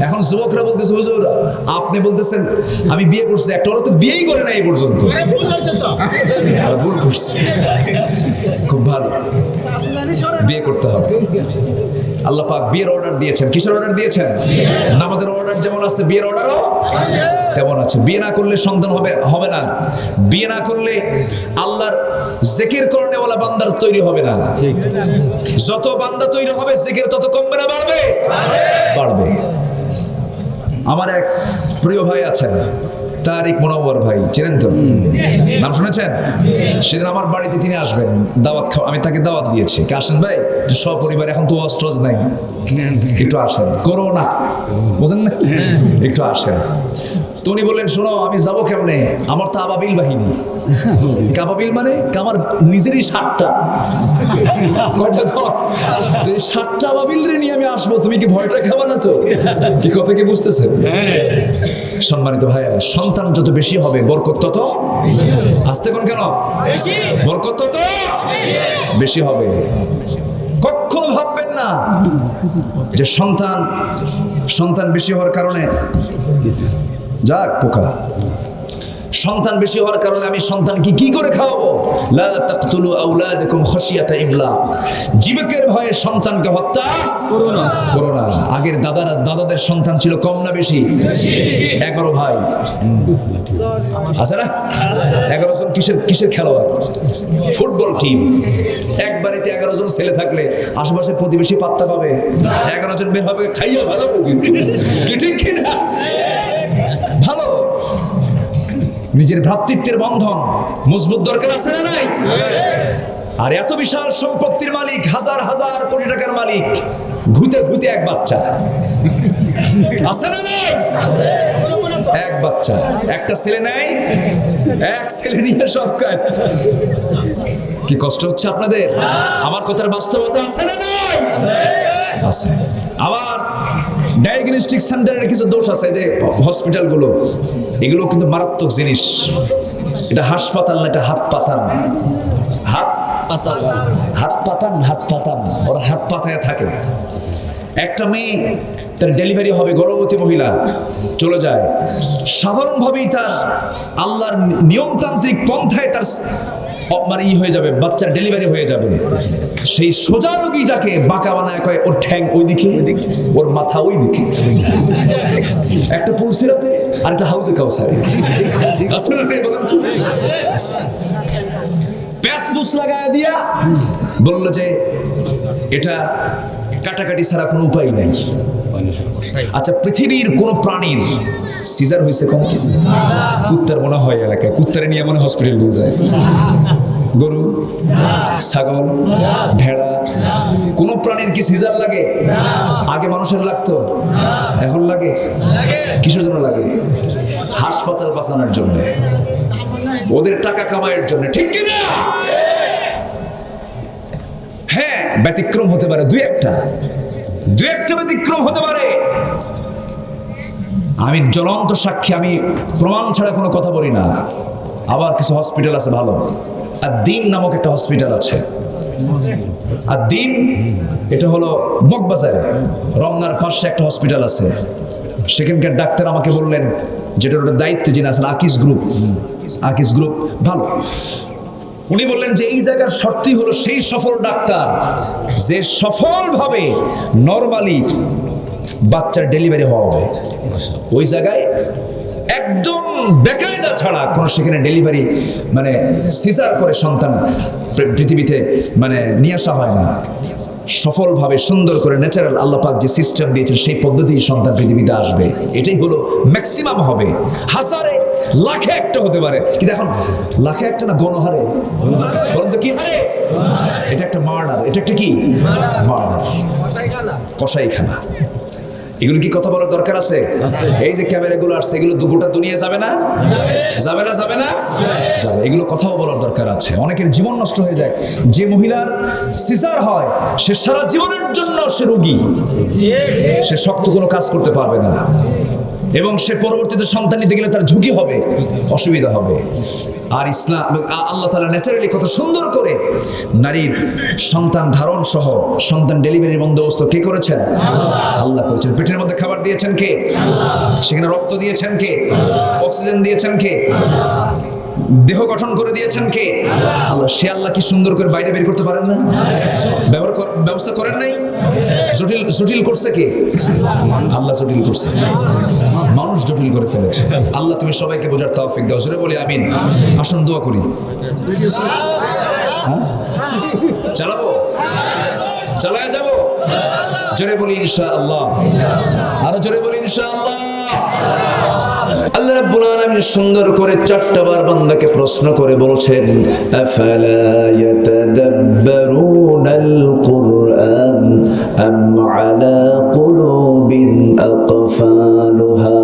এখন যুবকরা বলতেছে, হুজুর আপনি বলতেছেন আমি বিয়ে করছি, একটা ওরা তো বিয়েই করে না এই পর্যন্ত। আর ভুল করছি। খুব ভালো, বিয়ে করতে হবে। আল্লাহ পাক বিয়ের অর্ডার দিয়েছেন। কিসের অর্ডার দিয়েছেন? নামাজের অর্ডার যেমন আছে, বিয়ের অর্ডারও তেমন আছে। বিয়ে না করলে সন্তান হবে না। বিয়ে না করলে আল্লাহর জিকির করনেওয়ালা বান্দার তৈরি হবে না। যত বান্দা তৈরি হবে জিকির তত কমবে না বাড়বে? বাড়বে। আমার এক প্রিয় ভাই আছেন, তারিক মুনাওয়ার ভাই, চেনেন তো? নাম শুনেছেন? সেদিন আমার বাড়িতে তিনি আসবেন, দাওয়াত আমি তাকে দাওয়াত দিয়েছি, আসেন ভাই সপরিবার, এখন তো অস্ট্রজ নাই, একটু আসেন, করোনা বুঝেন না, একটু আসেন। তো উনি বললেন, শোনো আমি যাবো কেমনে, আমার তো আবাবিল বাহিনী। কাবাবিল মানে আমার নিজেরই 7টা। কয়টা ঘর? 7টা আবাবিল রে নিয়ে আমি আসবো, তুমি কি ভয়টা খাবা না তো? কি কথা কি বুঝতেছেন? সম্মানিত ভাইয়েরা, সন্তান যত বেশি হবে বরকত তত আসতে কোন কেন বরকত তত বেশি হবে। কখনো ভাববেন না যে সন্তান বেশি হওয়ার কারণে যাক পোকা, সন্তান বেশি হওয়ার কারণে আমি সন্তানকে কি করে খাওয়াবো? লা তাকতুলু আওলাদাকুম খাশিয়াতা ইমলাক, জীবকের ভয়ে সন্তানকে হত্যা করো না। আগের দাদাদের সন্তান ছিল কম না বেশি? 11 ভাই আছে না? 11 জন কিসের খেলোয়াড়? Football team. এক বাড়িতে 11 জন ছেলে থাকলে আশেপাশের প্রতিবেশী পাত্তা পাবে? 11 জন বের হবে, খাইয়া ভালো কিন্তু কি ঠিক কিনা? ভালো। নিজের ভ্রাতৃত্বের বন্ধন মজবুত দরকার আছে না নাই? আর এত বিশাল সম্পত্তির মালিক, হাজার হাজার কোটি টাকার মালিক, ঘুতে ঘুতে এক বাচ্চা আছে না নাই? এক বাচ্চা, একটা ছেলে নাই, এক ছেলে নিয়ে সব কাজ। কি কষ্ট হচ্ছে আপনাদের? আমার কথার বাস্তবতা আছে না নাই? আছে। আবার ডায়াগনস্টিক সেন্টারের কিছু দোষ আছে, যে হসপিটালগুলো, এগুলো কিন্তু মারাত্মক জিনিস। এটা হাসপাতাল না, এটা হাত পাতান। ওরা হাত পাতায় থাকে। একটা মেয়ে তার ডেলিভারি হবে, গর্ভবতী মহিলা চলে যায়, সাধারণভাবেই তার আল্লাহর নিয়মতান্ত্রিক পন্থায় তার মানে হয়ে যাবে, বাচ্চার ডেলিভারি হয়ে যাবে। সেই সোজা রোগীটাকে বাঁকা বানায় কয় ওর ঠ্যাং ওইদিকে, ওর মাথা ওই দিকে। একটা পুলসিরাতে আর একটা হাউজে কাউসারে প্যাসপুস লাগায় দিয়া বলল যে এটা কাটাকাটি ছাড়া কোনো উপায় নাই। আচ্ছা, পৃথিবীর কোন প্রাণীর সিজার হয়েছে কমতে? কুত্তার মনে হয় এলাকায়, কুত্তারে নিয়ে মনে হসপিটাল নিয়ে যায়। গরু, ছাগল, ভেড়া, কোন প্রাণীর কি সিজার লাগে? আগে মানুষের লাগতো, এখন লাগে। কিসের জন্য লাগে? হাসপাতাল বাঁচানোর জন্য, ওদের টাকা কামাইয়ের জন্য, ঠিক কিনা? হ্যাঁ, ব্যতিক্রম হতে পারে, দুই একটা ব্যতিক্রম হতে পারে। আমি জ্বলন্ত সাক্ষী, আমি প্রমাণ ছাড়া কোনো কথা বলি না। আবার কিছু হসপিটাল আছে ভালো, আর দিন নামক একটা হসপিটাল আছে। আর দিন এটা হলো মগবাজারে, রমনার পাশে একটা হসপিটাল আছে। সেখানকার ডাক্তার আমাকে বললেন, যেটার ওটা দায়িত্বে যিনি আছেন, আকিস গ্রুপ ভালো। উনি বললেন যে এই জায়গার শর্তই হলো সেই সফল ডাক্তার যে সফলভাবে নরমালি বাচ্চার ডেলিভারি হবে। ওই জায়গায় একদম বেকায়দা ছাড়া কোন সেখানে ডেলিভারি মানে সিজার করে সন্তান পৃথিবীতে মানে নিয়ে আসা হয় না। সফলভাবে সুন্দর করে ন্যাচারাল আল্লাহ পাক যে সিস্টেম দিয়েছেন সেই পদ্ধতির সন্তান পৃথিবীতে আসবে। এটাই হলো ম্যাক্সিমাম হবে। হাজারে লাখে একটা হতে পারে, কিন্তু এখন লাখে একটা না, গণহারে। বলেন তো কি হারে? এটা একটা মার্ডার, এটা একটা কি মার্ডার, কসাইখানা। এগুলো কি কথা বলার দরকার আছে? এই যে ক্যামেরাগুলো আসছে, এগুলো গোটা দুনিয়া যাবে না? যাবে না? যাবে না? যাবে। এগুলো কথাও বলার দরকার আছে। অনেকের জীবন নষ্ট হয়ে যায়। যে মহিলার সিজার হয়, সে সারা জীবনের জন্য সে রোগী, সে শক্ত কোনো কাজ করতে পারবে না, এবং সে পরবর্তীতে সন্তান নিতে গেলে তার ঝুঁকি হবে, অসুবিধা হবে। আর ইসলাম, আল্লাহ তাআলা ন্যাচারালি কত সুন্দর করে নারীর সন্তান ধারণ সহ সন্তান ডেলিভারির বন্দোবস্ত কে করেছেন? আল্লাহ করেছেন। পেটের মধ্যে খাবার দিয়েছেন কে? সেখানে রক্ত দিয়েছেন কে? অক্সিজেন দিয়েছেন কে? দেহ গঠন করে দিয়েছেন কে? আল্লাহ। সে আল্লাহ কি সুন্দর করে বাইরে বের করতে পারেন না? ব্যবস্থা করেন নাই? জটিল করছে কে? আল্লাহ জটিল করছে, মানুষ জটিল করে ফেলেছে। আল্লাহ তুমি সবাইকে বোঝার তৌফিক দাও। জোরে বলি আমিন। আসুন দোয়া করি। চালাবো, চালায় যাবো। জোরে বলি ইনশাআল্লাহ। আরো জোরে বলি ইনশাআল্লাহ। আল্লাহ রাব্বুল আলামিন সুন্দর করে 4টা বার বান্দাকে প্রশ্ন করে বলছেন, আফালা ইয়াতাদাব্বারুনাল কুরআন আম আলা কুলুবিন আকফালুহা।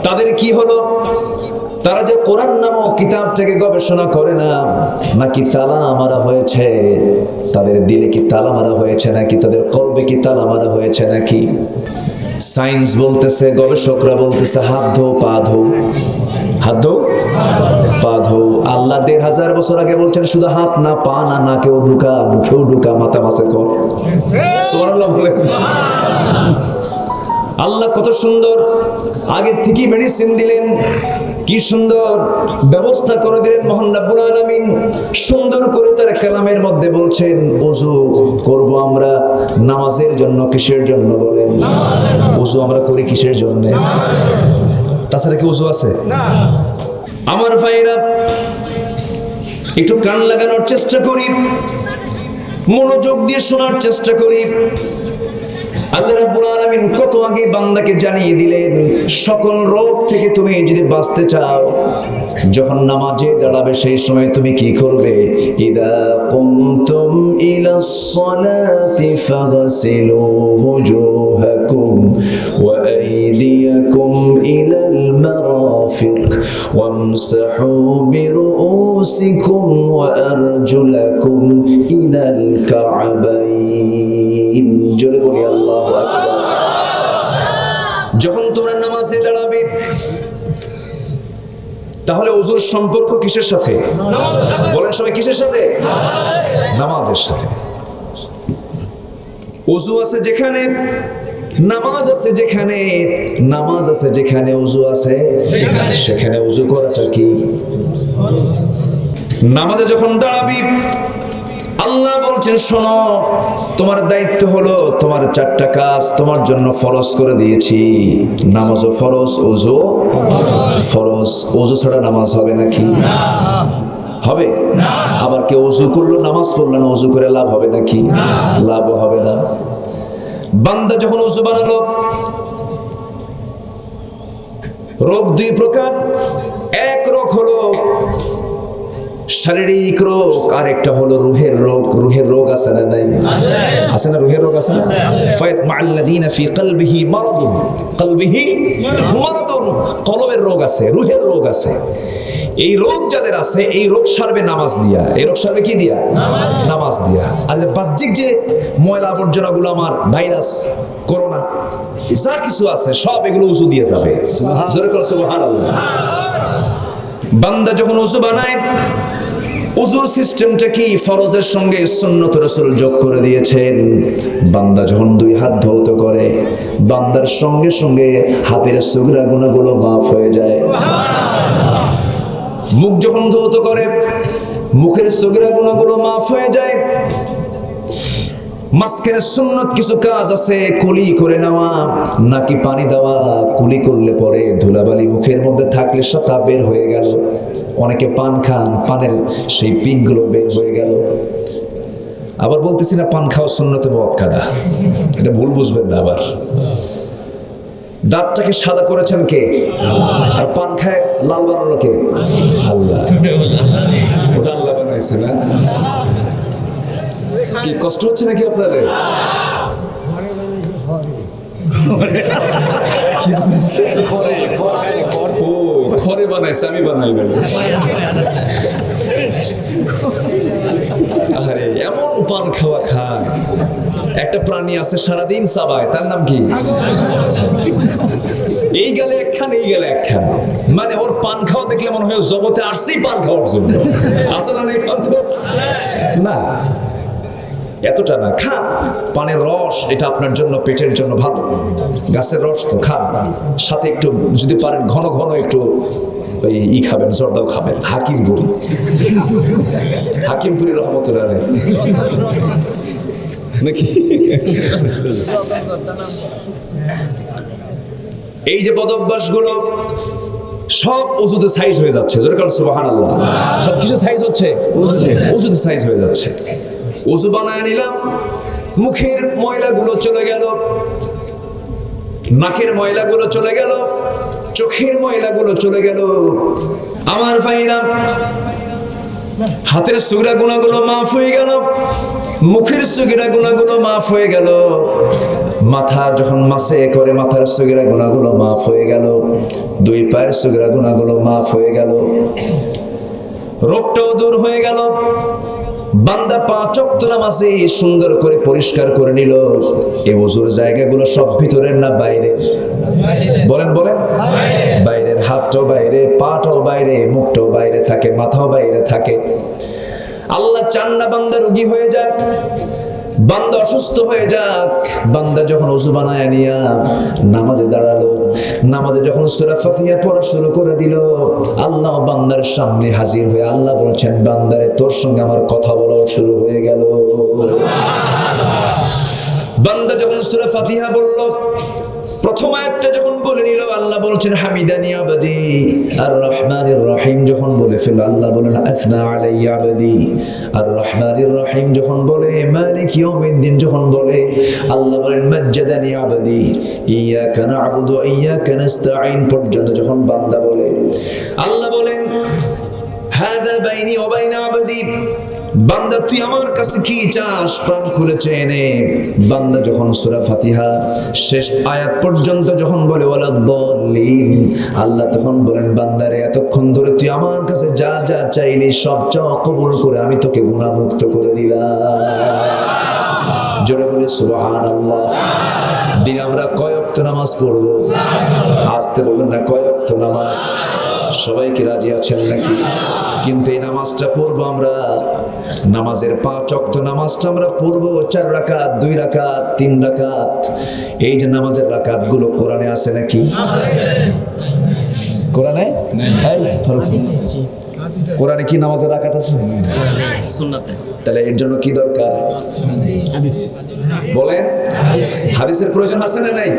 তাদের কি হলো? তারা যে কোরআন নামক কিতাব থেকে গবেষণা করে না, নাকি তালা মারা হয়েছে? তাদের দিলে কি তালা মারা হয়েছে নাকি তাদের কলবে কি তালা মারা হয়েছে নাকি? সায়েন্স বলতেছে, গবেষকরা বলতেছে হাত ধো পা ধো, হাত ধো পা ধো। আল্লাহ 1500 বছর আগে বলছেন শুধু হাত না, পা না, নাকেও ঢুকা, মুখেও ঢুকা, মাথা মাসে কর। সুবহানাল্লাহ বলেন। আল্লাহ কত সুন্দর আগের থেকেই মেডিসিন দিলেন, কি সুন্দর ব্যবস্থা করে দিলেন মহান রব্বুল আলামিন। সুন্দর করে তার কালামের মধ্যে বলছেন ওযু করব আমরা নামাজের জন্য। কিসের জন্য বলেন? ওযু আমরা করি কিসের জন্য? তাছাড়া কি ওযু আছে? আমার ভাইরা, একটু কান লাগানোর চেষ্টা করি, মনোযোগ দিয়ে শোনার চেষ্টা করি। আল্লাহ রাব্বুল আলামিন কত আগে বান্দাকে জানিয়ে দিলেন, সকল রোগ থেকে তুমি যদি বাঁচতে চাও, যখন নামাজে দাঁড়াবে সেই সময় তুমি কি করবে? ইদা কুমতুম ইলাস সালাতি ফাগসিলু ওয়ুজুহাকুম ওয়া আইদিয়াকুম ইলাল মারাফিক ওয়ামসাহু বিরুউসিকুম ওয়া আরজুলাকুম ইলাল কা'বাইন। জোরে বলি আল্লাহু আকবার। যখন তোমরা নামাজে দাঁড়াবে, তাহলে ওযুর সম্পর্ক কিসের সাথে? বলেন সবাই, কিসের সাথে? নামাজের সাথে। ওযু আছে যেখানে, নামাজ আছে যেখানে, নামাজ আছে যেখানে ওযু আছে সেখানে ওযু করাটা কি? নামাজে যখন দাঁড়াবি, আল্লাহ বলছেন শোনো, তোমার দায়িত্ব হলো তোমার 4টা কাজ তোমার জন্য ফরজ করে দিয়েছি। নামাজও ফরজ, ওযু ফরজ। ওযু ছাড়া নামাজ হবে নাকি? হবে। আবার কেউ ওযু করলো নামাজ পড়লো না, ওযু করে লাভ হবে নাকি? লাভ হবে না। বান্দা যখন ওযু বানালো, রোগ 2 প্রকার। এক রোগ হলো শারীরিক রোগ, আর একটা হলো রূহের রোগ। রূহের রোগ আছে না নাই? আছে না? রূহের রোগ আছে না? ফায়াতমাআল্লাযীনা ফি কলবিহি মারাদুন, কলবিহি মারাদুন, কলবের রোগ আছে, রূহের রোগ আছে। এই রোগ যাদের আছে, এই রোগ সারবে নামাজ দিয়া। এই রোগ সারবে কি দিয়া? নামাজ দিয়া। আর বাহ্যিক যে ময়লা আবর্জনাগুলো, আমার ভাইরাস, করোনা, যা কিছু আছে সব এগুলো ওযু দিয়ে যাবে। জোরে করে সুবহানাল্লাহ। বান্দা যখন ওযু বানায়, ওযুর সিস্টেমটা কি? ফরজের সঙ্গে সুন্নত রাসূল যোগ করে দিয়েছেন। বান্দা যখন 2 হাত ধৌত করে, বান্দার সঙ্গে সঙ্গে হাতের সুগরা গুনাহগুলো মাফ হয়ে যায়। মুখ যখন ধৌত করে, মুখের সুগরা গুনাহগুলো মাফ হয়ে যায়। মাঝখানে সুন্নত কিছু কাজ আছে, কুলি করে নেওয়া, নাকি পানি দেওয়া। কুলি করলে পরে ধুলাবালি মুখের মধ্যে থাকলে সেটা বের হয়ে গেল। অনেকে পান খান, পানের সেই পিকগুলো বের হয়ে গেল। আবার বলতেছি না পান খাওয়া সুন্নতে মুআক্কাদা, এটা ভুল বুঝবেন না। আবার দাঁতটাকে সাদা করেছেন কে? আর পান খায় লাল বানালো কে? আল্লাহ। ওটা আল্লাহ বানাইছে না? কি কষ্ট হচ্ছে নাকি আপনাদের? ও খড়ে বানাইছে, আমি বানাই না। আরে এমন পান খাওয়া খায়, একটা প্রাণী আছে সারাদিন চাবায়, তার নাম কি? এই গেলে একখান, এই গেলে একখান, মানে ওর পান খাওয়া দেখলে মনে হয় জগতে আসছেই পান খাওয়ার জন্য। আছে না? খান তো না, এতটা না, খান। পানের রস এটা আপনার জন্য, পেটের জন্য ভালো। গাছের রস তো খান, সাথে একটু যদি পারেন ঘন ঘন একটু ওই খাবেন, জর্দাও খাবেন। হাকিমপুরি, হাকিমপুরি রহমতুল্লাহ নাকি? এই যে বদভ্যাস গুলো সব ওষুধে সাইজ হয়ে যাচ্ছে। জোরে কারণ সুবহানাল্লাহ, সবকিছু সাইজ হচ্ছে, ওষুধে সাইজ হয়ে যাচ্ছে। ওযু বানায় নিলাম, মুখের ময়লাগুলো চলে গেল, নাকের ময়লাগুলো চলে গেল, চোখের ময়লাগুলো চলে গেল। আমার ভাইরা, হাতের সগীরা গুনাহগুলো মাফ হয়ে গেল, মুখের সগীরা গুনাহগুলো মাফ হয়ে গেল, মাথা যখন মাসে করে মাথার সগীরা গুনাহগুলো মাফ হয়ে গেল, দুই পায়ের সগীরা গুনাহগুলো মাফ হয়ে গেল, রোগটাও দূর হয়ে গেল। বান্দা 5 ওয়াক্ত নামাজে সুন্দর করে পরিষ্কার করে নিল। এই ওযুর জায়গাগুলো সব ভিতরের না বাইরের? বলেন বলেন, বাইরের। হাতটাও বাইরে, পাটাও বাইরে, মুখটাও বাইরে থাকে, মাথাও বাইরে থাকে। আল্লাহ চান না বান্দা রোগী হয়ে যাক, বান্দা অসুস্থ হয়ে যাক। বান্দা যখন ওযু বানায় নিয়া নামাজে দাঁড়ালো, নামাজে যখন সূরা ফাতিহা পড়া শুরু করে দিল, আল্লাহ বান্দার সামনে হাজির হয়ে আল্লাহ বলছেন, বান্দারে তোর সঙ্গে আমার কথা বলা শুরু হয়ে গেল। বান্দা যখন সূরা ফাতিহা বলল, প্রথম আয়াতটা যখন বলে নিল, আল্লাহ বলছেন হামিদানি আবদি। আর রহমানির রহিম যখন বলে ফেল, আল্লাহ বলেন আফনা আলাইয়া আবদি। আর রহমানির রহিম যখন বলে, মালিক ইয়াউমিদ্দিন যখন বলে, আল্লাহ বলেন মাজ্জাদানি আবদি। ইয়াকা না'বুদু ওয়া ইয়াকা নাস্তাঈন পর্যন্ত যখন বান্দা বলে, আল্লাহ বলেন হাদা বাইনি ওয়া বাইনা আবদি। বান্দা তুই আমার কাছে কি চাস, প্রাণ খুলে চেয়ে নে। বান্দা যখন সূরা ফাতিহা শেষ আয়াত পর্যন্ত যখন বলে ওয়ালাদ-দাল্লিন, আল্লাহ তখন বলেন বান্দারে এতক্ষণ ধরে তুই আমার কাছে যা যা চাইলি সব চাওয়া কবুল করে আমি তোকে গুনাহমুক্ত করে দিলাম। জোরে বলে সুবহানাল্লাহ। দিন আমরা কয় ওয়াক্ত নামাজ পড়ব? আসতে বলবেন না, কয় ওয়াক্ত নামাজ? সবাই কি রাজি আছেন নাকি? কিন্তু এই নামাজটা পড়বো আমরা, নামাজের 5 ওয়াক্ত নামাজটা আমরা পড়বো 4 রাকাত, 2 রাকাত, 3 রাকাত। এই যে নামাজের রাকাত গুলো কোরআনে আছে নাকি? কোরআনে? কোরআনে কি নামাজের রাকাত আছে? সুন্নাতে। তাহলে এর জন্য কি দরকার? বলেন, হাদিসের প্রয়োজন আছে না নাই?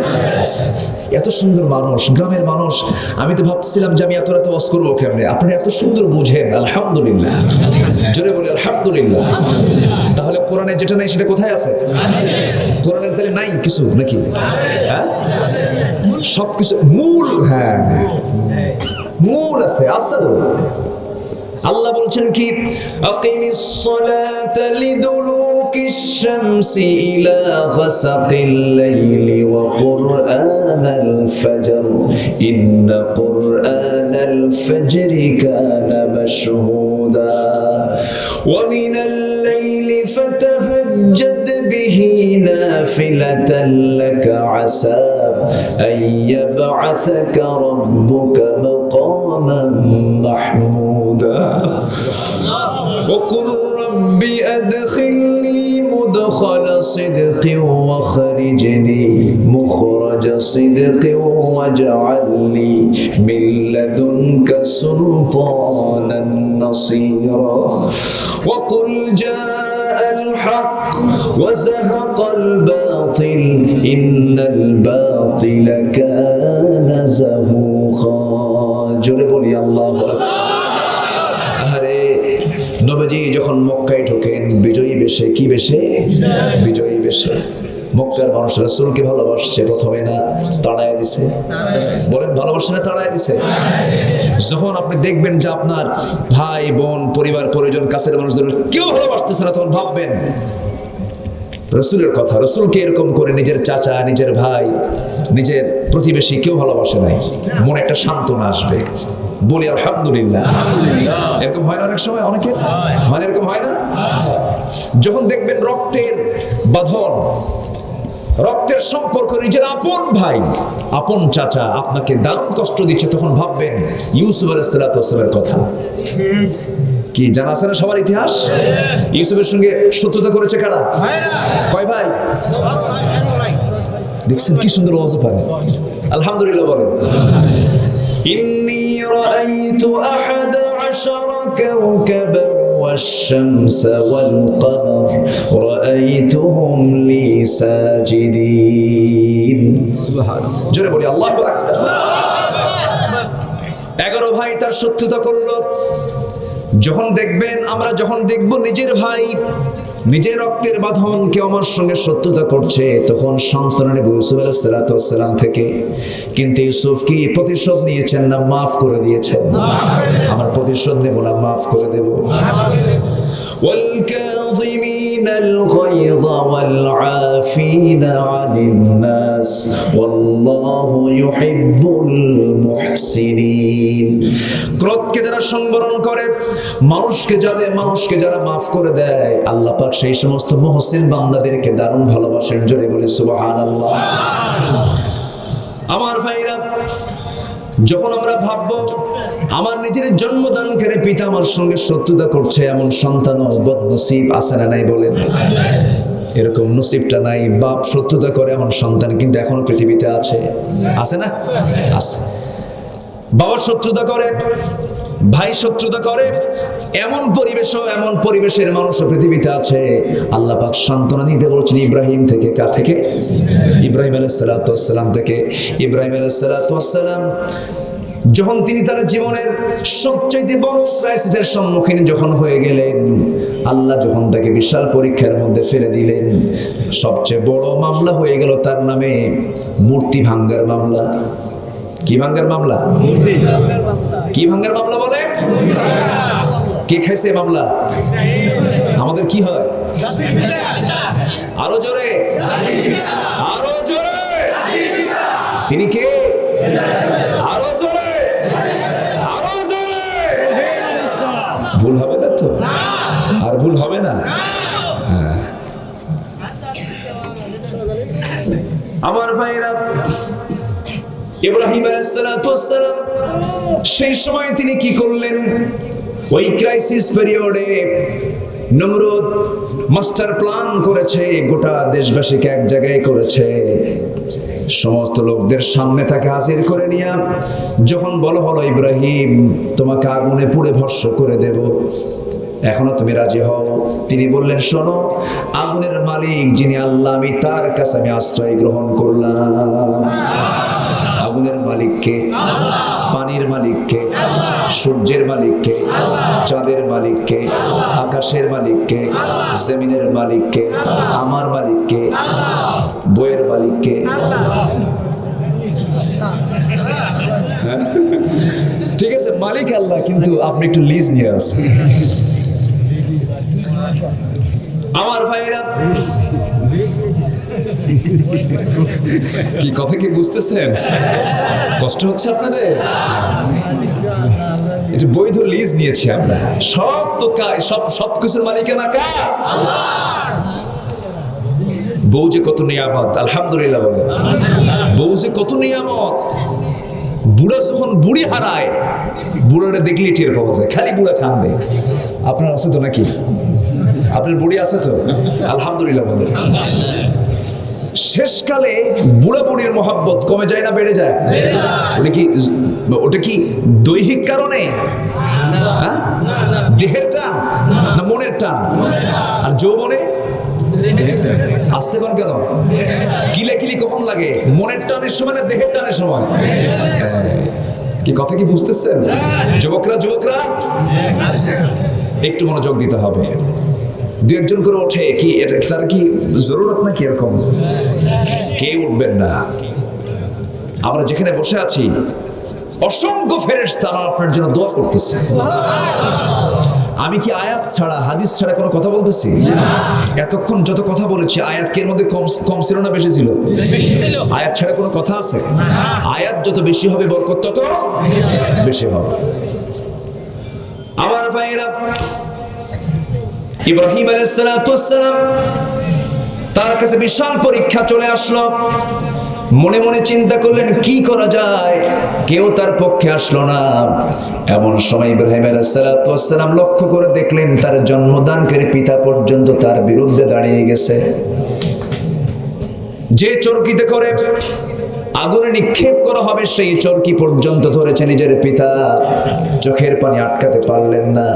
এত সুন্দর মানুষ, গ্রামের মানুষ। আমি তো ভাবছিলাম যে আমি এত রাতে ওয়াজ করবো কেমনে, আপনি এত সুন্দর বুঝেন, আলহামদুলিল্লাহ। জোরে বলি আলহামদুলিল্লাহ। তাহলে কোরআনে যেটা নাই সেটা কোথায় আছে? কোরআনে তাহলে নাই কিছু নাকি? হ্যাঁ, সবকিছু মূল, হ্যাঁ মূল আছে, আসল। আল্লাহ বলছেন কি, আকিমিস সালাতা লিদুলুকিশ শামসি ইলা গাসাকিল লাইলি ওয়া কুরআনাল ফাজর ইন্না কুরআনাল ফাজরি কানা মাশহুদা ওয়া মিনাল লাইলি ফাতাহাজ্জাদ বিহি নাফিলাতান লাকা আসা আন ইয়াবআসাকা রাব্বুকা মাকামান মাহমুদা وقل رب أدخلني مدخل صدق واخرجني مخرج صدق واجعل لي من لدنك سلطانا نصيرا وقل جاء الحق وزهق الباطل إن الباطل كان زهوقا جربوا لي الله নবীজি যখন মক্কায় ঢোকেন বিজয়ী বেশে, কি বেশে? বিজয়ী বেশে। মক্কার মানুষ রাসূলকে ভালোবাসছে, প্রথমে না তাড়ায় দিছে? বলেন ভালোবাসছে না তাড়ায় দিছে? যখন আপনি দেখবেন যে আপনার ভাই বোন পরিবার পরিজন কাছের মানুষদের কেউ ভালোবাসতেছে না, তখন ভাববেন রাসূলের কথা। রাসূলকে এরকম করে নিজের চাচা, নিজের ভাই, নিজের প্রতিবেশী কেউ ভালোবাসে নাই, মনে একটা সান্ত্বনা আসবে। বলি আলহামদুলিল্লাহ। এরকম হয় না অনেক সময়? অনেকের হয় না, এরকম হয় না? যখন দেখবেন রক্তের বাঁধন, রক্তের সম্পর্ক, নিজের আপন ভাই, আপন চাচা আপনাকে দারুণ কষ্ট দিচ্ছে, তখন ভাববেন ইউসুফ আলাইহিস সালামের কথা। কি জানা আছে না সবার ইতিহাস? ইউসুফের সঙ্গে শত্রুতা করেছে কারা? কয় ভাই? দেখছেন কি সুন্দর ওয়াজ পারে। আলহামদুলিল্লাহ বলেন। ইন্নী রাআইতু আহাদা আশারা কাওকাবা ওয়াশ-শামসা ওয়াল-কমার রাআইতুহুম লি সাজিদিন। সুবহানাল্লাহ। জোরে বলি আল্লাহু আকবার। 11 ভাই তার শত্রুতা করলো। যখন দেখবেন, আমরা যখন দেখব নিজের ভাই, নিজের রক্তের বাঁধন কেউ আমার সঙ্গে শত্রুতা করছে, তখন সান্ত্বনা নেব ইউসুফ আলাইহিস সালাম থেকে। কিন্তু ইউসুফ কি প্রতিশোধ নিয়েছেন না মাফ করে দিয়েছেন? আমার প্রতিশোধ নেব না মাফ করে দেব। والكاظمين الغيظ والعافين عن الناس والله يحب المحسنين। ক্রোধকে যারা সংবরণ করে, মানুষকে যারা মাফ করে দেয়, আল্লাহ পাক সেই সমস্ত মুহসিন বান্দাদেরকে দারুণ ভালোবাসেন। জোরে বলি সুবহানাল্লাহ। আমার ভাইরা, যখন আমরা ভাববো আমার নিজের জন্মদানকারী পিতা আমার সঙ্গে শত্রুতা করছে, এমন সন্তানও বদনসিব আছে না নাই? বলেন এরকম নসিবটা নাই। বাপ শত্রুতা করে এমন সন্তান কিন্তু এখনো পৃথিবীতে আছে না? আছে। বাবা শত্রুতা করে, ভাই শত্রুতা করে, এমন পরিবেশের মানুষও পৃথিবীতে আছে। আল্লাহ পাক সান্ত্বনা দিতে বলছেন ইব্রাহিম থেকে। কার থেকে? ইব্রাহিম আলাইহিস সালাম থেকে। ইব্রাহিম আলাইহিস সালাম যখন তিনি তার জীবনের সবচেয়ে বড় ক্রাইসিসের সম্মুখীন যখন হয়ে গেলেন, আল্লাহ যখন তাকে বিশাল পরীক্ষার মধ্যে ফেলে দিলেন, সবচেয়ে বড় মামলা হয়ে গেল তার নামে, মূর্তি ভাঙ্গার মামলা। কি ভাঙ্গার মামলা? কি ভাঙ্গার মামলা বলে? কে খাইছে মামলা? আমাদের কি হয়? আরো জোরে, আরো জোরে। তিনি কে? আরো জোরে, আরো জোরে। ভুল হবে না তো? আর ভুল হবে না? হ্যাঁ। আমার ভাইরা, ইব্রাহিম আলাইহিস সালাম সেই সময় তিনি কি করলেন? ওই ক্রাইসিস পিরিয়ডে নমরুদ মাস্টার প্ল্যান করেছে, গোটা দেশবাসীকে এক জায়গায় করেছে, সমস্ত লোকদের সামনে তাকে হাজির করে নিয়ে যখন বলা হলো ইব্রাহিম তোমাকে আগুনে পুড়ে ভস্ম করে দেব, এখনো তুমি রাজি হও? তিনি বললেন শোনো, আগুনের মালিক যিনি আল্লাহ, আমি তার কাছে আমি আশ্রয় গ্রহণ করলাম। আগুনের মালিককে, পানির মালিককে, সূর্যের মালিককে, চাঁদের মালিককে, আকাশের মালিককে, জমিনের মালিককে, আমার মালিককে, বইয়ের মালিককে। ঠিক আছে, মালিক আল্লাহ, কিন্তু আপনি একটু লিজ নিয়ে আসেন। আমার ভাইরা, কি কথা কি বুঝতেছেন? কষ্ট হচ্ছে আপনাদের? একটু বৈধ লিজ নিয়েছি আমরা। সব তো সব কিছুর মালিকানা কার? বউ যে কত নিয়ামত, আলহামদুলিল্লাহ বলে। বউ যে কত নিয়ামত। বুড়া যখন বুড়ি হারায়, বুড়াটা দেখলে টের পাওয়া যায়, খালি বুড়া কান্দে। আপনার আছে তো নাকি? আপনার বুড়ি আছে তো? আলহামদুলিল্লাহ বলে। শেষকালে বুড়া বুড়ির মহাব্বত কমে যায় না বেড়ে যায়? ওটা কি দৈহিক কারণে? হ্যাঁ, দেহের টান না মনের টান? আর যৌবনে আসতে কোন কেন? কিলে কখন লাগে? মনের টানের সময় না দেহের টানের সময়? কি কথা কি বুঝতেছেন? যুবকরা একটু মনোযোগ দিতে হবে। দু একজন করে ওঠে কি, এটা তার কি জরুরত নাকি এরকম? কেউ উঠবেন না। আমরা যেখানে বসে আছি অসংখ্য ফেরেশতা আপনার জন্য দোয়া করতেছে। আমি কি আয়াত ছাড়া হাদিস ছাড়া কোনো কথা বলতেছি? এতক্ষণ যত কথা বলেছি আয়াত কি এর মধ্যে কম ছিল না বেশি ছিল? আয়াত ছাড়া কোনো কথা আছে? আয়াত যত বেশি হবে বরকত তত বেশি হবে। আমার ভাইরা, ইব্রাহিম আলাইহিস সালাতু ওয়াস সালাম তার কাছে বিশাল পরীক্ষা চলে আসলো। মনে মনে চিন্তা করলেন কি করা যায়, কেউ তার পক্ষে আসলো না। এমন সময় ইব্রাহিম আলাইহিস সালাতু ওয়াস সালাম লক্ষ্য করে দেখলেন তার জন্মদানকারী পিতা পর্যন্ত তার বিরুদ্ধে দাঁড়িয়ে গেছে। যে চরকিতে করে আগুনে নিক্ষেপ করা হবে সেই চরকি পর্যন্ত ধরেছে নিজের পিতা। চোখের পানি আটকাতে পারলেন না।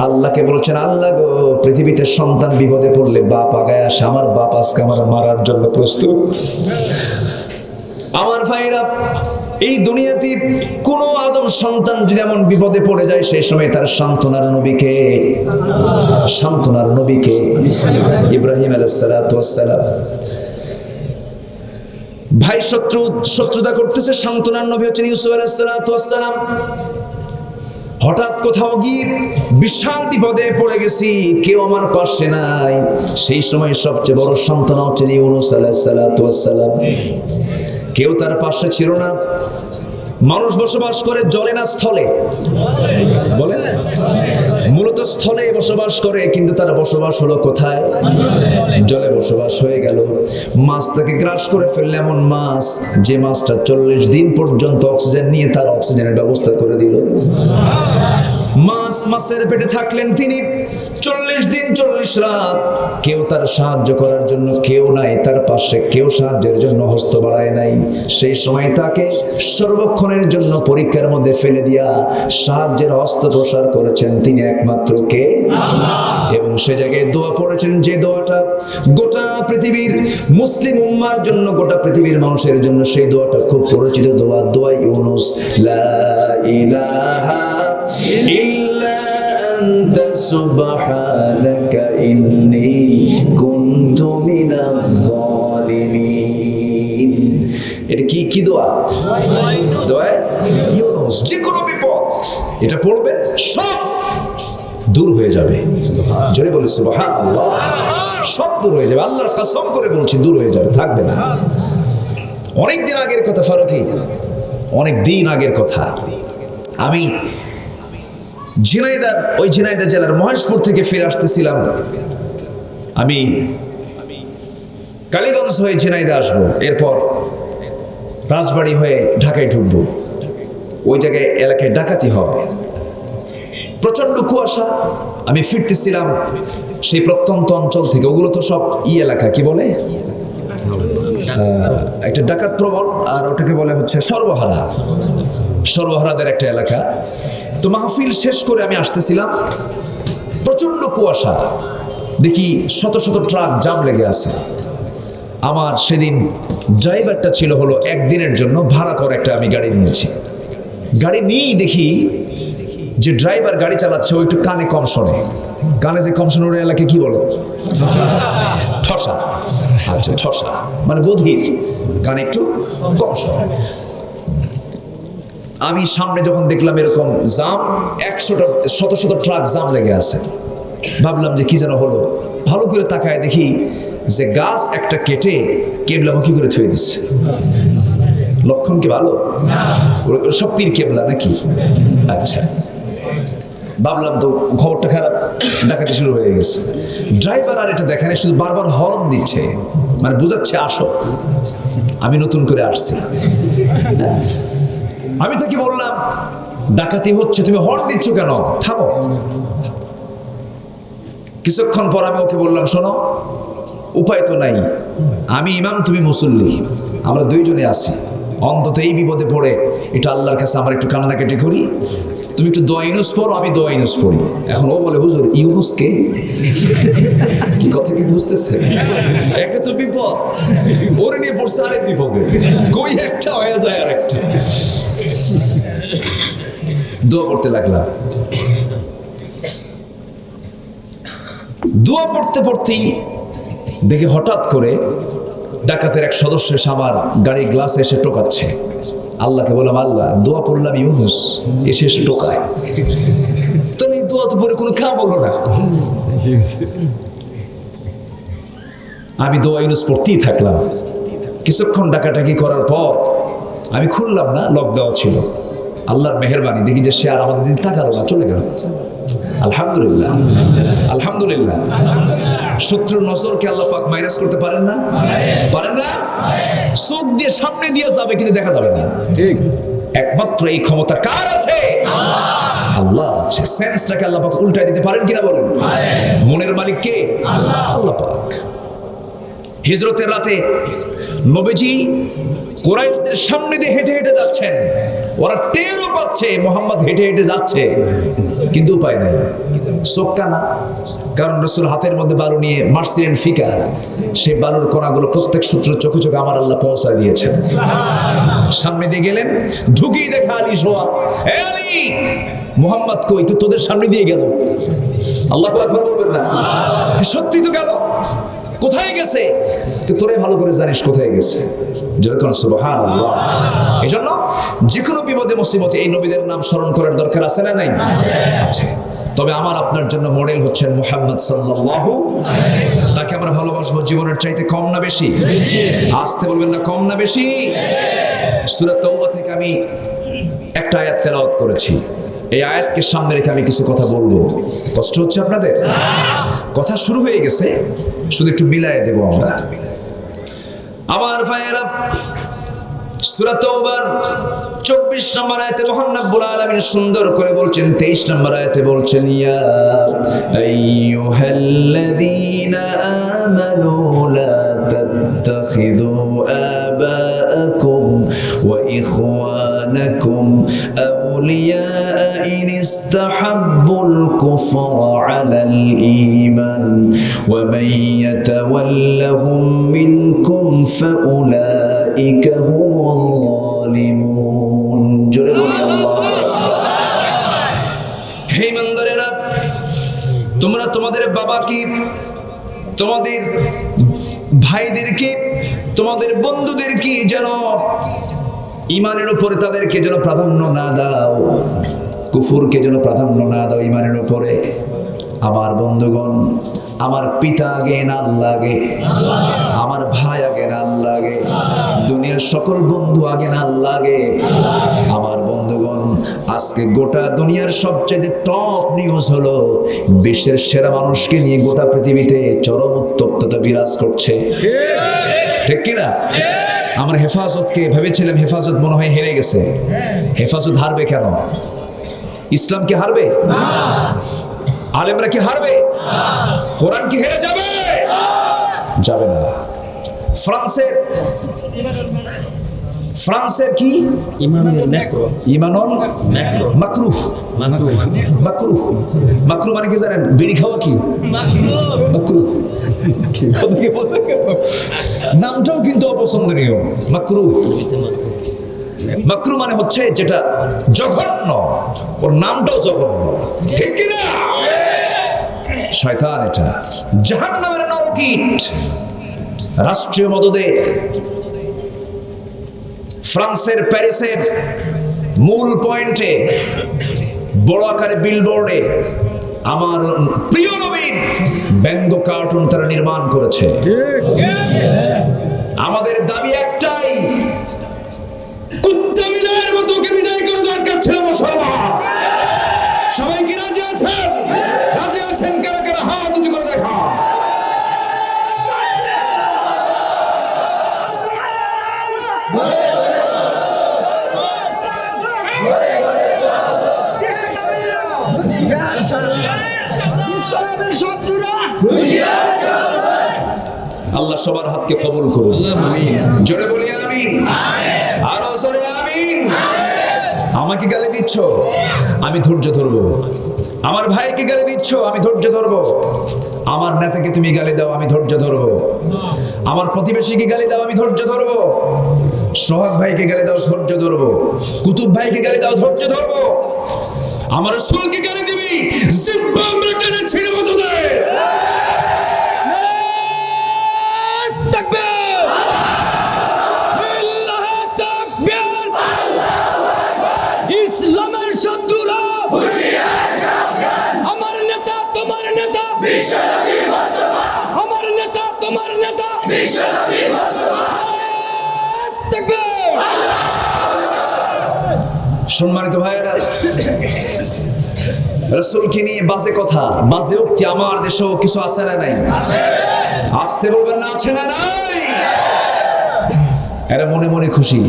আল্লাহকে বলছেন, আল্লাহ গো, পৃথিবীতে সন্তান বিপদে পড়লে বাপ আগায় আসে, আমার বাপ আজকে আমার মারার জন্য প্রস্তুত। আমার ভাইরা, এই দুনিয়াতে কোন আদম সন্তান যদি এমন বিপদে পড়ে যায় সেই সময় তার সান্ত্বনার নবীকে ইব্রাহিম আলাইহিস সালাতু ওয়াস সালাম। ভাই শত্রুতা করতেছে, সান্ত্বনার নবী হচ্ছেন ইউসুফ আলাইহিস সালাতু ওয়াস সালাম। হঠাৎ কোথাও গিয়ে বিশাল বিপদে পড়ে গেছি, কেউ আমার পাশে নাই। সেই সময় সবচেয়ে বড় সান্ত্বনা হচ্ছেন ইউনূস আলাইহিস সালাতু ওয়াস সালাম। কেউ তার পাশে ছিল না। মানুষ বসবাস করে জলে না স্থলে? বলেন, মূলত স্থলে বসবাস করে, কিন্তু তার বসবাস হলো কোথায়? জলে বসবাস হয়ে গেল। মাছ তাকে গ্রাস করে ফেললে, এমন মাছ যে মাছটা 40 দিন পর্যন্ত অক্সিজেন নিয়ে তার অক্সিজেনের ব্যবস্থা করে দিল। মাছের পেটে থাকলেন তিনি 40 দিন 40 রাত। কেউ তার সাহায্য করার জন্য কেউ নাই, তার পাশে কেউ সাহায্যের জন্য হস্ত বাড়ায় নাই। সেই সময় তাকে সর্বক্ষণের জন্য পরীক্ষার মধ্যে ফেলে দিয়া সাহায্যের হস্ত প্রসার করেছেন তিনি একমাত্র কে? আল্লাহ। এবং সে জায়গায় দোয়া পড়েছেন, যে দোয়াটা গোটা পৃথিবীর মুসলিম উম্মার জন্য, গোটা পৃথিবীর মানুষের জন্য সেই দোয়াটা খুব পরিচিত দোয়া, দোয়া ইউনূস। লা ইলাহা ইল্লা আনতা সুবহানাকা ইন্নী কুনতু মিনাজ জালিমিন। এটা কি দোয়া? দোয়া ইউনূস। যে কোনো বিপদ এটা পড়বেন, সব দূর হয়ে যাবে। জোরে বলে সুবহানাল্লাহ। সব দূর হয়ে যাবে, আল্লাহর কসম করে বলছি দূর হয়ে যাবে, থাকবে না। অনেকদিন আগের কথা ফারুকী, অনেকদিন আগের কথা। আমি ঝিনাইদহ জেলার মহেশপুর থেকে ফিরে আসতেছিলাম। আমি কালীগঞ্জ হয়ে ঝিনাইদহ আসবো, এরপর রাজবাড়ী হয়ে ঢাকায় ঢুকবো। ওই জায়গায় এলাকায় ডাকাতি হবে, প্রচন্ড কুয়াশা। আমি ফিরতেছিলাম সেই প্রত্যন্ত অঞ্চল থেকে। ওগুলো তো সব এলাকা, কি বলে, একটা ডাকাত প্রবণ, আর ওটাকে বলে হচ্ছে সর্বহারাদের একটা এলাকা। তো মাহফিল শেষ করে আমি আসতেছিলাম, প্রচন্ড কুয়াশা, দেখি শত শত ট্রাক জাম লেগে আছে। আমার সেদিন ড্রাইভারটা ছিল হলো একদিনের জন্য ভাড়া করে একটা আমি গাড়ি নিয়েছি। গাড়ি নিয়েই দেখি যে ড্রাইভার গাড়ি চালাচ্ছে ও একটু কানে কম শোনে। কানে যে কম শোনে ওর এলাকায় কি বলে? ঠসা। আচ্ছা, ঠসা মানে বধির, কানে একটু কম শোনে। আমি সামনে যখন দেখলাম এরকম জাম, শত শত ট্রাক জাম লেগে আছে, ভাবলাম যে কি যেন হলো। ভালো করে তাকায় দেখি যে গাছ একটা কেটে কেবলামুখী করে থুয়ে দিচ্ছে। লক্ষণ কি ভালো? সব পীর কেবলা নাকি? আচ্ছা, ভাবলাম তো খবরটা খারাপ, ডাকাতি শুরু হয়ে গেছে। ড্রাইভার আর এটা দেখেনি, শুধু বারবার হর্ন দিচ্ছে, মানে বোঝাচ্ছে আসো, আমি নতুন করে আসছি। আমি তাকে বললাম, ডাকাতি হচ্ছে, তুমি হর্ন দিচ্ছ কেন, থামো। কিছুক্ষণ পর আমি ওকে বললাম, শোনো, উপায় তো নাই, আমি ইমাম তুমি মুসল্লি, আমরা দুইজনে আছি, অন্তত এই বিপদে পড়ে এটা আল্লাহর কাছে আমরা একটু কান্নাকাটি করি, তুমি একটু দোয়া ইউনুস পড়ো, আমি দোয়া ইউনুস পড়ি। এখন ও বলে, হুজুর ইউনুসকে কি কথা কি বুঝতেছে? একে তো বিপদ, ওরে নিয়ে পড়ছে আরেক বিপদে, কই একটা হয়ে যায় আর একটা। দোয়া পড়তে লাগলাম। দোয়া পড়তে পড়তেই দেখে হঠাৎ করে ডাকাতের এক সদস্য এসে আমার গাড়ির গ্লাসে এসে টোকাচ্ছে। আল্লাহকে বললাম, আল্লাহ দোয়া পড়লাম ইউনুস এসে এসে টোকায়, তাহলে এই দোয়া তো পরে কোনো কাম হলো না। আমি দোয়া ইউনুস পড়তেই থাকলাম। কিছুক্ষণ ডাকাটাকি করার পর আমি খুললাম না, লক দেওয়া ছিল। আল্লাহর মেহেরবানি দেখি যে সে আর আমাদের দিকে তাকালো না, চলে গেল। আলহামদুলিল্লাহ, আলহামদুলিল্লাহ। শত্রুর নজরকে আল্লাহ পাক মাইনাস করতে পারেন না? পারেন না? চোখ দিয়ে সামনে দিয়ে যাবে কিন্তু দেখা যাবে না। ঠিক, একমাত্র এই ক্ষমতা কার আছে? আল্লাহ আছে। সেন্সটাকে আল্লাহ পাক উল্টায় দিতে পারেন কিনা বলেন? মনের মালিক কে? আল্লাহ পাক। হিজরতের রাতে নবীজি কুরাইশদের সামনে দিয়ে হেঁটে হেঁটে যাচ্ছেন। ওরা টেরও পাচ্ছে মুহাম্মদ হেঁটে হেঁটে যাচ্ছে, কিন্তু উপায় নাই, চোখকা না। কারণ রাসূল হাতের মধ্যে বালু নিয়ে মারছিলেন ফিকা, সেই বালুর কণাগুলো প্রত্যেক শত্রুর চোখে চোখে আমার আল্লাহ পৌঁছায় দিয়েছেন। সামনে দিয়ে গেলেন, ঢুকিয়ে দেখা আলী শোয়া, এ আলী মুহাম্মদ কই? তো তোদের সামনে দিয়ে গেল। আল্লাহু আকবার বলবেন না? সত্যি তো গেল, কোথায় গেছে? তোরে ভালো করে জানিস কোথায় গেছে। যেরকম সুবহানাল্লাহ। এই জন্য যে কোনো বিপদে মুসিবতে এই নবীদের নাম স্মরণ করার দরকার আছে না নাই? আছে। তবে আমার আপনার জন্য মডেল হচ্ছেন মুহাম্মদ সাল্লাল্লাহু আলাইহি ওয়াসাল্লাম। তাকে আমরা ভালোবাসবো জীবনের চাইতে কম না বেশি? আসতে বলবেন না, কম না বেশি? সূরা তাওবা থেকে আমি একটা আয়াত তেলাওয়াত করেছি। এই আয়াতকে সামনে রেখে আমি কিছু কথা বলবো। কষ্ট হচ্ছে আপনাদের? কথা শুরু হয়ে গেছে, শুধু একটু মিলায়ে দেব আমরা। আমার ভাইয়েরা, সূরা তাওবার 24 নম্বর আয়াতে মহান রব্বুল আলামিন সুন্দর করে বলছেন, 23 নম্বর আয়াতে বলছেন, ইয়া আইয়ুহাল্লাযীনা আমানু লা তাত্তাখিযু আবাআকুম ওয়া ইখওয়ানাকুম আউলিয়া ইন ইসতাহাব্বুল কুফরা আলাল ঈমান ওয়া মান ইয়াতাওয়াল্লাহুম মিনকুম ফাউলাইকা হুমুল যালিমুন। জোরে বলি আল্লাহু আকবার। হে ইমানদারেরা, তোমরা তোমাদের বাবাকে, তোমাদের ভাইদেরকে, তোমাদের বন্ধুদেরকে যেন ঈমানের উপরে তাদেরকে যেন প্রাধান্য না দাও, কুফরকে যেন প্রাধান্য না দাও ঈমানের উপরে। আমার বন্ধুগণ, আমার পিতা আগে না আল্লাহ আগে? আমার ভাই আগে না আল্লাহ আগে? দুনিয়ার সকল বন্ধু আগে না আল্লাহ আগে? আমার বন্ধুগণ, আজকে গোটা দুনিয়ার সবচেয়ে টপ নিউজ হলো বিশ্বের সেরা মানুষকে নিয়ে গোটা পৃথিবীতে চরম উত্তপ্ততা বিরাজ করছে, ঠিক কিনা? আমার হেফাজতকে ভেবেছিলাম হেফাজত মনে হয় হেরে গেছে। হেফাজত হারবে কেন? ইসলাম কি হারবে? আলেমরা কি হারবে? কোরআন কি হেরে যাবে? যাবে না। ফ্রান্সের কি ইমানুল মাকরুহ। মাকরুহ মানে কি জানেন? বিড়ি খাওয়া কি মাকরুহ? নামটাও কিন্তু অপছন্দনীয়, মাকরুহ। মাকরুহ মানে হচ্ছে যেটা জঘন্য, ওর নামটাও জঘন্য, ঠিক কিনা? শয়তান এটা, জাহান্নামের নরকীট। রাষ্ট্রীয় মদদে ফ্রান্সের প্যারিসের মূল পয়েন্টে বড় আকারে বিলবোর্ডে আমার প্রিয় নবীর ব্যঙ্গ কার্টুন তারা নির্মাণ করেছে। আমাদের দাবি একটাই, কুত্তা বিদায়ের মতো ওকে বিদায় করা দরকার ছিল মুসলমান। সবাই কি রাজি আছেন? রাজি আছেন কারা কারা? হাত উঁচু করে দেখা। আল্লাহ সবার হাতকে কবুল করুন। জোরে বলি আমিন। আরো জোরে আমিন। আমাকে গালি দিচ্ছ, আমি ধৈর্য ধরবো। আমার ভাইকে গালি দিচ্ছ, আমি ধৈর্য ধরবো। আমার নেতাকে তুমি গালি দাও, আমি ধৈর্য ধরবো। আমার প্রতিবেশীকে গালি দাও, আমি ধৈর্য ধরবো। সোহাগ ভাইকে গালি দাও, ধৈর্য ধরবো। কুতুব ভাইকে গালি দাও, ধৈর্য ধরবো। আমার রাসূলকে গালি দিবি, জিহ্বা আমরা টেনে ছিঁড়ে মতো দেয়। সম্মানিত ভাইয়েরা, রাসূলকে নিয়ে বাজে কথা, বাজে উক্তি আমার দেশেও কিছু আছে না নাই? আসতে বলবেন না, আছে না নাই? এরা মনে মনে খুশি,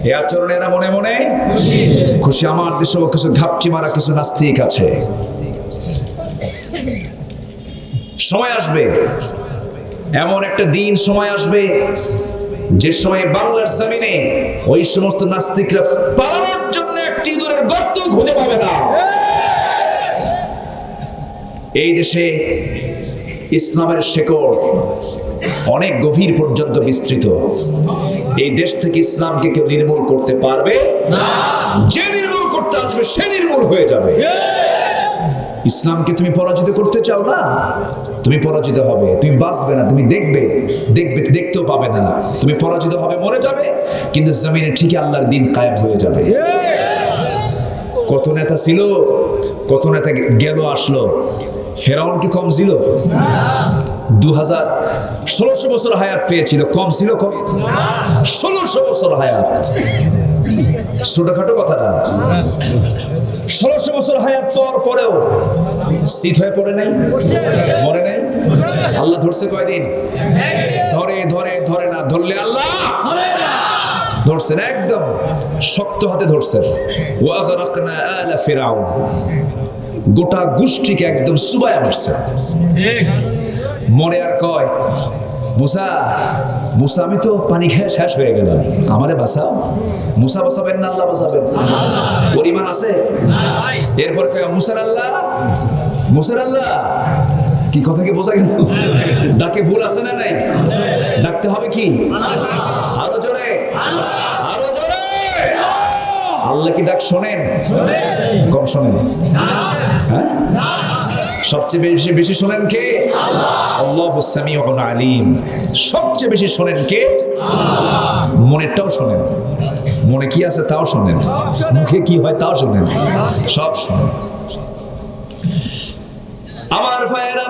এই আচরণে এরা মনে মনে খুশি। আমার দেশেও কিছু ঘাপটি মারা কিছু নাস্তিক আছে। সময় আসবে, এমন একটা দিন সময় আসবে যে সময় বাংলার জমিনে ওই সমস্ত নাস্তিকরা পালানোর জন্য একটি ইঁদুরের গর্ত খুঁজে পাবে না। এই দেশে ইসলামের শেকড় অনেক গভীর পর্যন্ত বিস্তৃত। এই দেশ থেকে ইসলামকে কেউ নির্মূল করতে পারবে না। যে নির্মূল করতে আসবে সে নির্মূল হয়ে যাবে। ইসলামকে তুমি পরাজিত করতে চাও না, তুমি পরাজিত হবে, তুমি বাঁচবে না, তুমি দেখতেও পাবে না, তুমি পরাজিত হবে, মরে যাবে, কিন্তু জমিনে ঠিকই আল্লাহর দিন কায়েম হয়ে যাবে। কত নেতা ছিল, কত নেতা গেল আসলো, ফেরাউন কি কম ছিল? 1600 বছর হায়াত পেয়েছিল, কম ছিল? কম। 1600 বছর হায়াত, ছোটখাটো কথা না। 1600 বছর হায়াত পরেও শীত হয়ে পড়ে নাই, মরে নাই। আল্লাহ ধরছে কয়দিন? ধরে ধরে ধরে না, ধরলে আল্লাহ ধরছেন, একদম শক্ত হাতে ধরছেন। ওয়াগরাকনা আলা ফিরাউন, গোটা গোষ্ঠীকে একদম চুবায়া মারছে। মরে আর কয়, মুসা মুসা আমি তো পানি খেয়ে শেষ হয়ে গেলাম, আমারে বাঁচাও। মুসা বাঁচাবেন না আল্লাহ বাঁচাবেন? পরিমাণ আছে? এরপর কয় মুসার আল্লাহ, মুসার আল্লাহ। কি কথা কি বোঝা গেল? ডাকে ভুল আছে না নাই? ডাকতে হবে কি? আরো জোরে, আরো জোরে। আল্লাহ কি ডাক শোনেন? কম শোনেন? হ্যাঁ, সবচেয়ে বেশি শোনেন কে? আল্লাহুস সামিউন আলিম। সবচেয়ে বেশি শোনেন কে? মনেরটাও শোনেন, মনে কি আছে তাও শোনেন, মুখে কি হয় তাও শোনেন, সব শোনেন। আমার ভাইয়েরা,